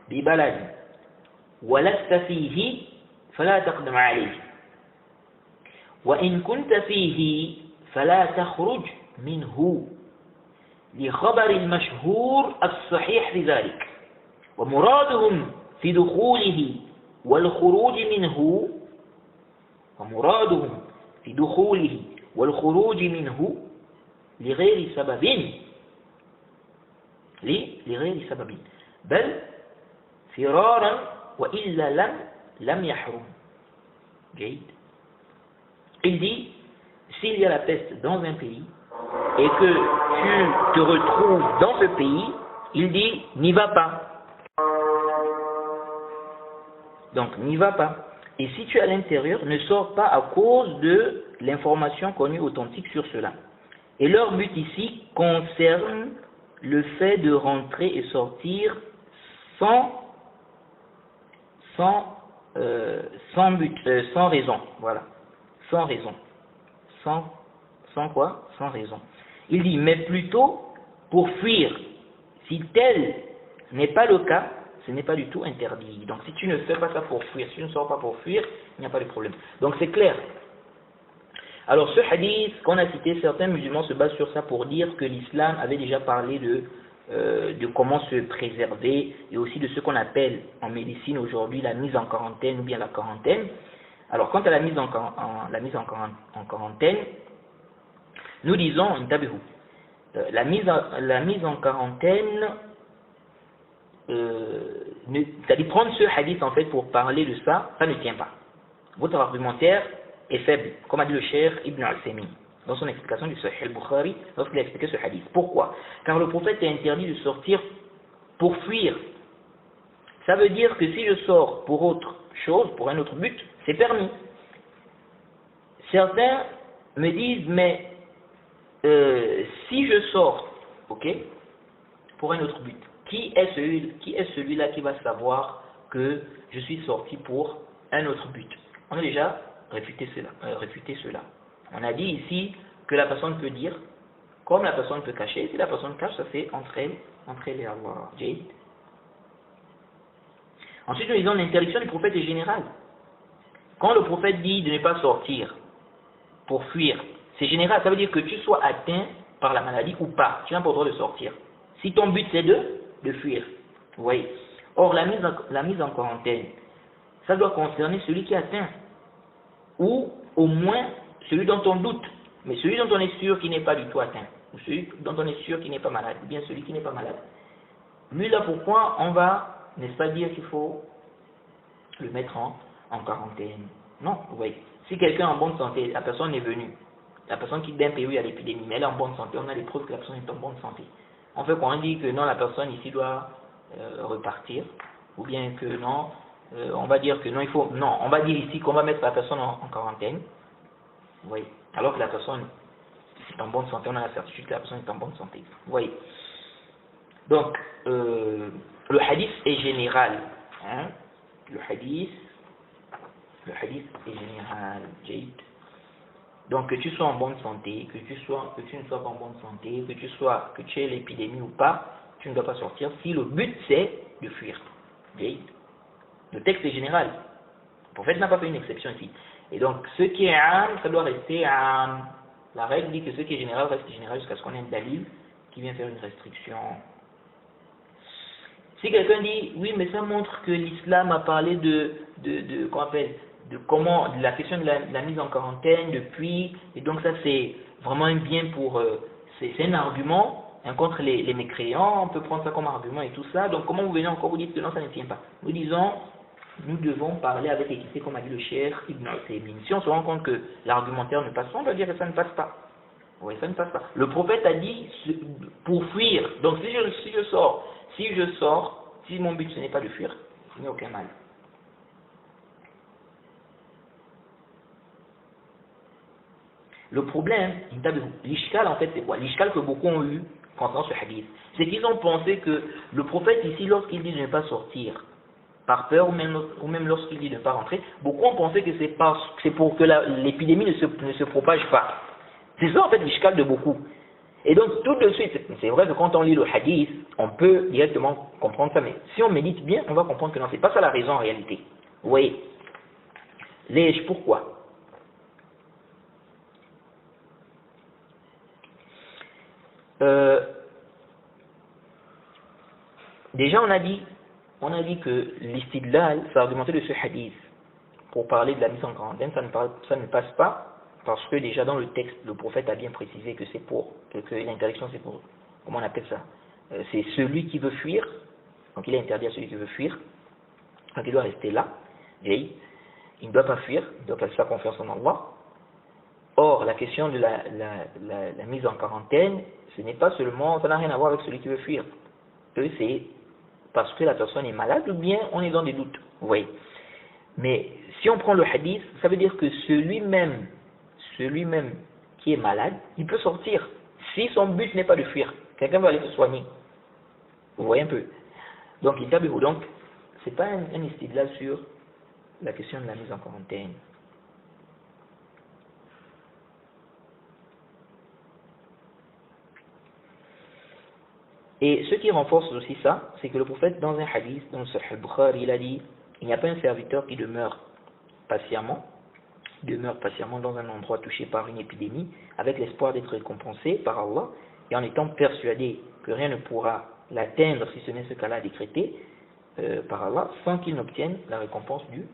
بِبَلَدٍ وَلَسْتَ فِيهِ فلا تقدم عليه وإن كنت فيه فلا تخرج منه لخبر المشهور الصحيح لذلك ومرادهم في دخوله والخروج منه لغير سبب بل فرارا وإلا لم يحرم. Il dit, s'il y a la peste dans un pays et que tu te retrouves dans ce pays, il dit, n'y va pas. Donc, n'y va pas. Et si tu es à l'intérieur, ne sors pas à cause de l'information connue authentique sur cela. Et leur but ici concerne le fait de rentrer et sortir sans raison, voilà, sans raison, sans quoi, sans raison. Il dit, mais plutôt pour fuir. Si tel n'est pas le cas, ce n'est pas du tout interdit. Donc si tu ne fais pas ça pour fuir, si tu ne sors pas pour fuir, il n'y a pas de problème. Donc c'est clair. Alors ce hadith qu'on a cité, certains musulmans se basent sur ça pour dire que l'islam avait déjà parlé de comment se préserver et aussi de ce qu'on appelle en médecine aujourd'hui la mise en quarantaine ou bien la quarantaine. Alors quant à la mise en quarantaine, nous disons la mise en quarantaine, c'est-à-dire prendre ce hadith en fait pour parler de ça, ça ne tient pas. Votre argumentaire est faible, comme a dit le Cheikh Ibn al-Sami dans son explication du Sahih al-Bukhari lorsqu'il a expliqué ce hadith. Pourquoi? Car le prophète a interdit de sortir pour fuir. Ça veut dire que si je sors pour autre chose, pour un autre but, c'est permis. Certains me disent, mais si je sors, ok, pour un autre but, qui est celui-là qui va savoir que je suis sorti pour un autre but? On a déjà réfuté cela. On a dit ici que la personne peut dire, comme la personne peut cacher. Si la personne cache, ça fait entre elle et Allah. Jade. Ensuite, nous disons l'interdiction du prophète est générale. Quand le prophète dit de ne pas sortir pour fuir, c'est général. Ça veut dire que tu sois atteint par la maladie ou pas. Tu n'as pas le droit de sortir. Si ton but c'est de fuir. Vous voyez. Or, la mise en quarantaine, ça doit concerner celui qui est atteint. Ou au moins celui dont on doute. Mais celui dont on est sûr qu'il n'est pas du tout atteint. Ou celui dont on est sûr qu'il n'est pas malade. Ou bien celui qui n'est pas malade. Lui là, pourquoi on va, n'est-ce pas, dire qu'il faut le mettre en quarantaine? Non, vous voyez. Si quelqu'un est en bonne santé, la personne est venue. La personne qui d'un pays où il y a l'épidémie, mais elle est en bonne santé, on a les preuves que la personne est en bonne santé. On fait quoi? On dit que non, la personne ici doit repartir, ou bien que non, on va dire que non, on va dire ici qu'on va mettre la personne en quarantaine, vous voyez, alors que la personne est en bonne santé, on a la certitude que la personne est en bonne santé, vous voyez. Donc, le hadith est général, hein? Le hadith est général, Jade. Donc que tu sois en bonne santé, que tu ne sois pas en bonne santé, que tu aies l'épidémie ou pas, tu ne dois pas sortir si le but c'est de fuir. Le texte est général. Le prophète n'a pas fait une exception ici. Et donc ce qui est âme, ça doit rester âme. La règle dit que ce qui est général reste général jusqu'à ce qu'on ait un dalil qui vient faire une restriction. Si quelqu'un dit oui, mais ça montre que l'islam a parlé de la question de la mise en quarantaine depuis, et donc ça c'est vraiment un bien pour, c'est un argument contre les mécréants, on peut prendre ça comme argument et tout ça, donc comment vous venez encore vous dites que non, ça ne tient pas? Nous disons, nous devons parler avec équité comme a dit le Cheikh Ibn al-Taymin. Si on se rend compte que l'argumentaire ne passe pas, on doit dire que ça ne passe pas. Oui, ça ne passe pas. Le prophète a dit pour fuir, donc si je sors, si mon but ce n'est pas de fuir, il n'y a aucun mal. Le problème, l'ishkal en fait c'est quoi? L'ishkal que beaucoup ont eu concernant ce hadith, c'est qu'ils ont pensé que le prophète ici, lorsqu'il dit de ne pas sortir, par peur, ou même lorsqu'il dit de ne pas rentrer, beaucoup ont pensé que c'est pour que l'épidémie ne se propage pas. C'est ça en fait l'ishkal de beaucoup. Et donc tout de suite, c'est vrai que quand on lit le hadith, on peut directement comprendre ça, mais si on médite bien, on va comprendre que non, c'est pas ça la raison en réalité. Vous voyez? Pourquoi? Déjà on a dit que l'istidlal, ça a argumenté de ce hadith pour parler de la mise en quarantaine, ça ne passe pas parce que déjà dans le texte, le prophète a bien précisé que que l'interdiction c'est pour, comment on appelle ça, c'est celui qui veut fuir, donc il est interdit à celui qui veut fuir, donc il doit rester là, et il ne doit pas fuir, il doit faire sa confiance en Allah. Or, la question de la mise en quarantaine, ce n'est pas seulement, ça n'a rien à voir avec celui qui veut fuir. C'est parce que la personne est malade ou bien on est dans des doutes. Vous voyez. Mais si on prend le hadith, ça veut dire que celui-même qui est malade, il peut sortir. Si son but n'est pas de fuir, quelqu'un va aller se soigner. Vous voyez un peu. Donc, c'est pas un istidlal sur la question de la mise en quarantaine. Et ce qui renforce aussi ça, c'est que le prophète, dans un hadith, dans le Sahih al-Bukhari, il a dit, il n'y a pas un serviteur qui demeure patiemment dans un endroit touché par une épidémie, avec l'espoir d'être récompensé par Allah, et en étant persuadé que rien ne pourra l'atteindre si ce n'est ce qu'Allah a décrété par Allah, sans qu'il n'obtienne la récompense du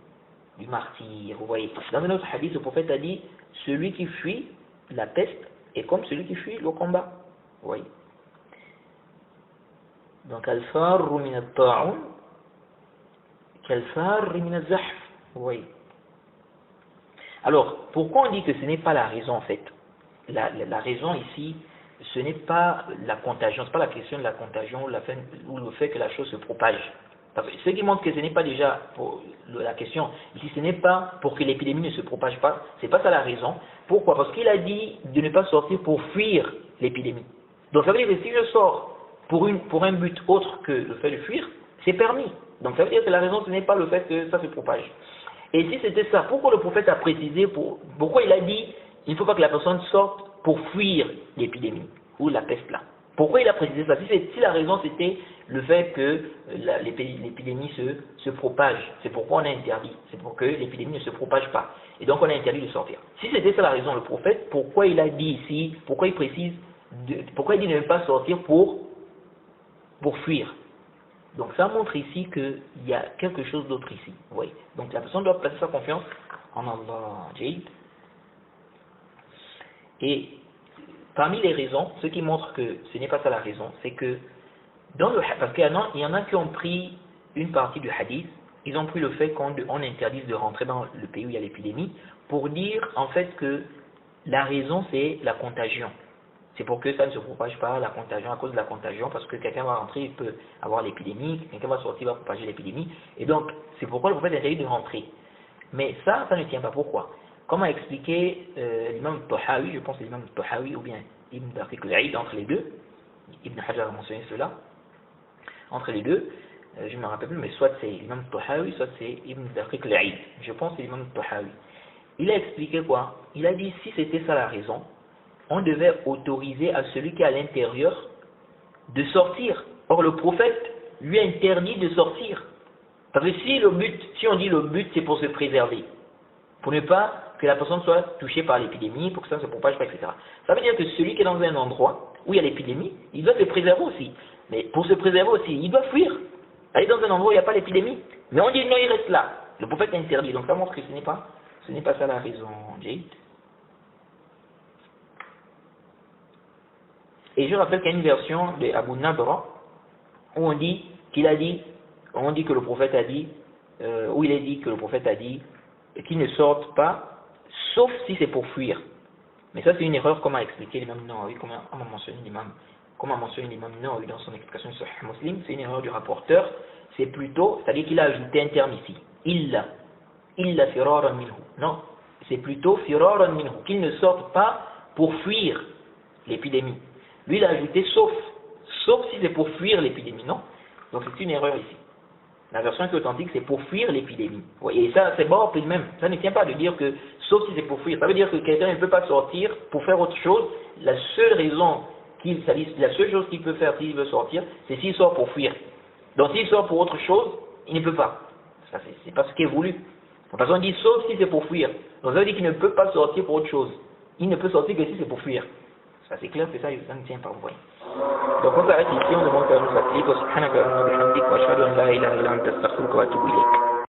martyr. Vous voyez, dans un autre hadith, le prophète a dit, celui qui fuit la peste est comme celui qui fuit le combat. Vous voyez. Donc, al-farru min al-ta'un, kal-farri min al-zahf. Vous voyez. Alors, pourquoi on dit que ce n'est pas la raison en fait? La raison ici, ce n'est pas la contagion, ce n'est pas la question de la contagion ou le fait que la chose se propage. Parce que ce qui montre que ce n'est pas déjà pour la question, ici ce n'est pas pour que l'épidémie ne se propage pas, c'est pas ça la raison. Pourquoi? Parce qu'il a dit de ne pas sortir pour fuir l'épidémie. Donc ça veut dire que si je sors pour un but autre que le fait de fuir, c'est permis. Donc ça veut dire que la raison ce n'est pas le fait que ça se propage. Et si c'était ça, pourquoi le prophète a précisé, pourquoi il a dit il ne faut pas que la personne sorte pour fuir l'épidémie ou la peste là? Pourquoi il a précisé ça? Si la raison c'était le fait que l'épidémie se propage, c'est pourquoi on a interdit, c'est pour que l'épidémie ne se propage pas. Et donc on a interdit de sortir. Si c'était ça la raison, le prophète, pourquoi il a dit ici, pourquoi il précise, pourquoi il dit de ne pas sortir pour fuir? Donc ça montre ici qu'il y a quelque chose d'autre ici. Oui. Donc la personne doit placer sa confiance en Allah. Et parmi les raisons, ce qui montre que ce n'est pas ça la raison, c'est que parce qu'il y en a qui ont pris une partie du hadith, ils ont pris le fait qu'on interdise de rentrer dans le pays où il y a l'épidémie pour dire en fait que la raison c'est la contagion. C'est pour que ça ne se propage pas, la contagion, à cause de la contagion, parce que quelqu'un va rentrer, il peut avoir l'épidémie, quelqu'un va sortir, il va propager l'épidémie, et donc c'est pourquoi le prophète interdit de rentrer. Mais ça ne tient pas. Pourquoi? Comme a expliqué l'imam Tahawi, je pense que l'imam Tahawi ou bien Ibn Daqiq al-Aid, entre les deux, Ibn Hajar a mentionné cela, entre les deux, je ne me rappelle plus, mais soit c'est l'imam Tahawi, soit c'est Ibn Daqiq al-Aid, je pense que c'est l'imam Tahawi. Il a expliqué quoi? Il a dit si c'était ça la raison, on devait autoriser à celui qui est à l'intérieur de sortir. Or le prophète lui interdit de sortir. Parce que si on dit le but c'est pour se préserver, pour ne pas que la personne soit touchée par l'épidémie, pour que ça ne se propage pas, etc. Ça veut dire que celui qui est dans un endroit où il y a l'épidémie, il doit se préserver aussi. Mais pour se préserver aussi, il doit fuir. Aller dans un endroit où il n'y a pas l'épidémie. Mais on dit non, il reste là. Le prophète interdit. Donc ça montre que ce n'est pas ça la raison, Jade. Et je rappelle qu'il y a une version de Abu Nadra où on dit que le prophète a dit, qu'ils ne sortent pas, sauf si c'est pour fuir. Mais ça c'est une erreur comme a expliqué l'imam Nawawi, comme a mentionné l'imam Nawawi dans son explication sur Sahih Muslim, c'est une erreur du rapporteur, c'est-à-dire qu'il a ajouté un terme ici, illa firaran minhu. Non, c'est plutôt firaran minhu, qu'ils ne sortent pas pour fuir l'épidémie. Lui, il a ajouté sauf si c'est pour fuir l'épidémie, non? Donc c'est une erreur ici. La version qui est authentique, c'est pour fuir l'épidémie. Et ça, c'est bon, puis même. Ça ne tient pas de dire que, sauf si c'est pour fuir. Ça veut dire que quelqu'un ne peut pas sortir pour faire autre chose. La seule chose qu'il peut faire s'il veut sortir, c'est s'il sort pour fuir. Donc s'il sort pour autre chose, il ne peut pas. Ça, c'est pas ce qui est voulu. La personne dit sauf si c'est pour fuir. Donc ça veut dire qu'il ne peut pas sortir pour autre chose. Il ne peut sortir que si c'est pour fuir. Ça c'est clair que ça ne tient pas, vous voyez. Donc on s'arrête ici, on demande qu'à nous appeler. Subhanaka wa bihamdik wa ashhadu an la ilaha illa anta astaghfiruka wa atubu ilayk.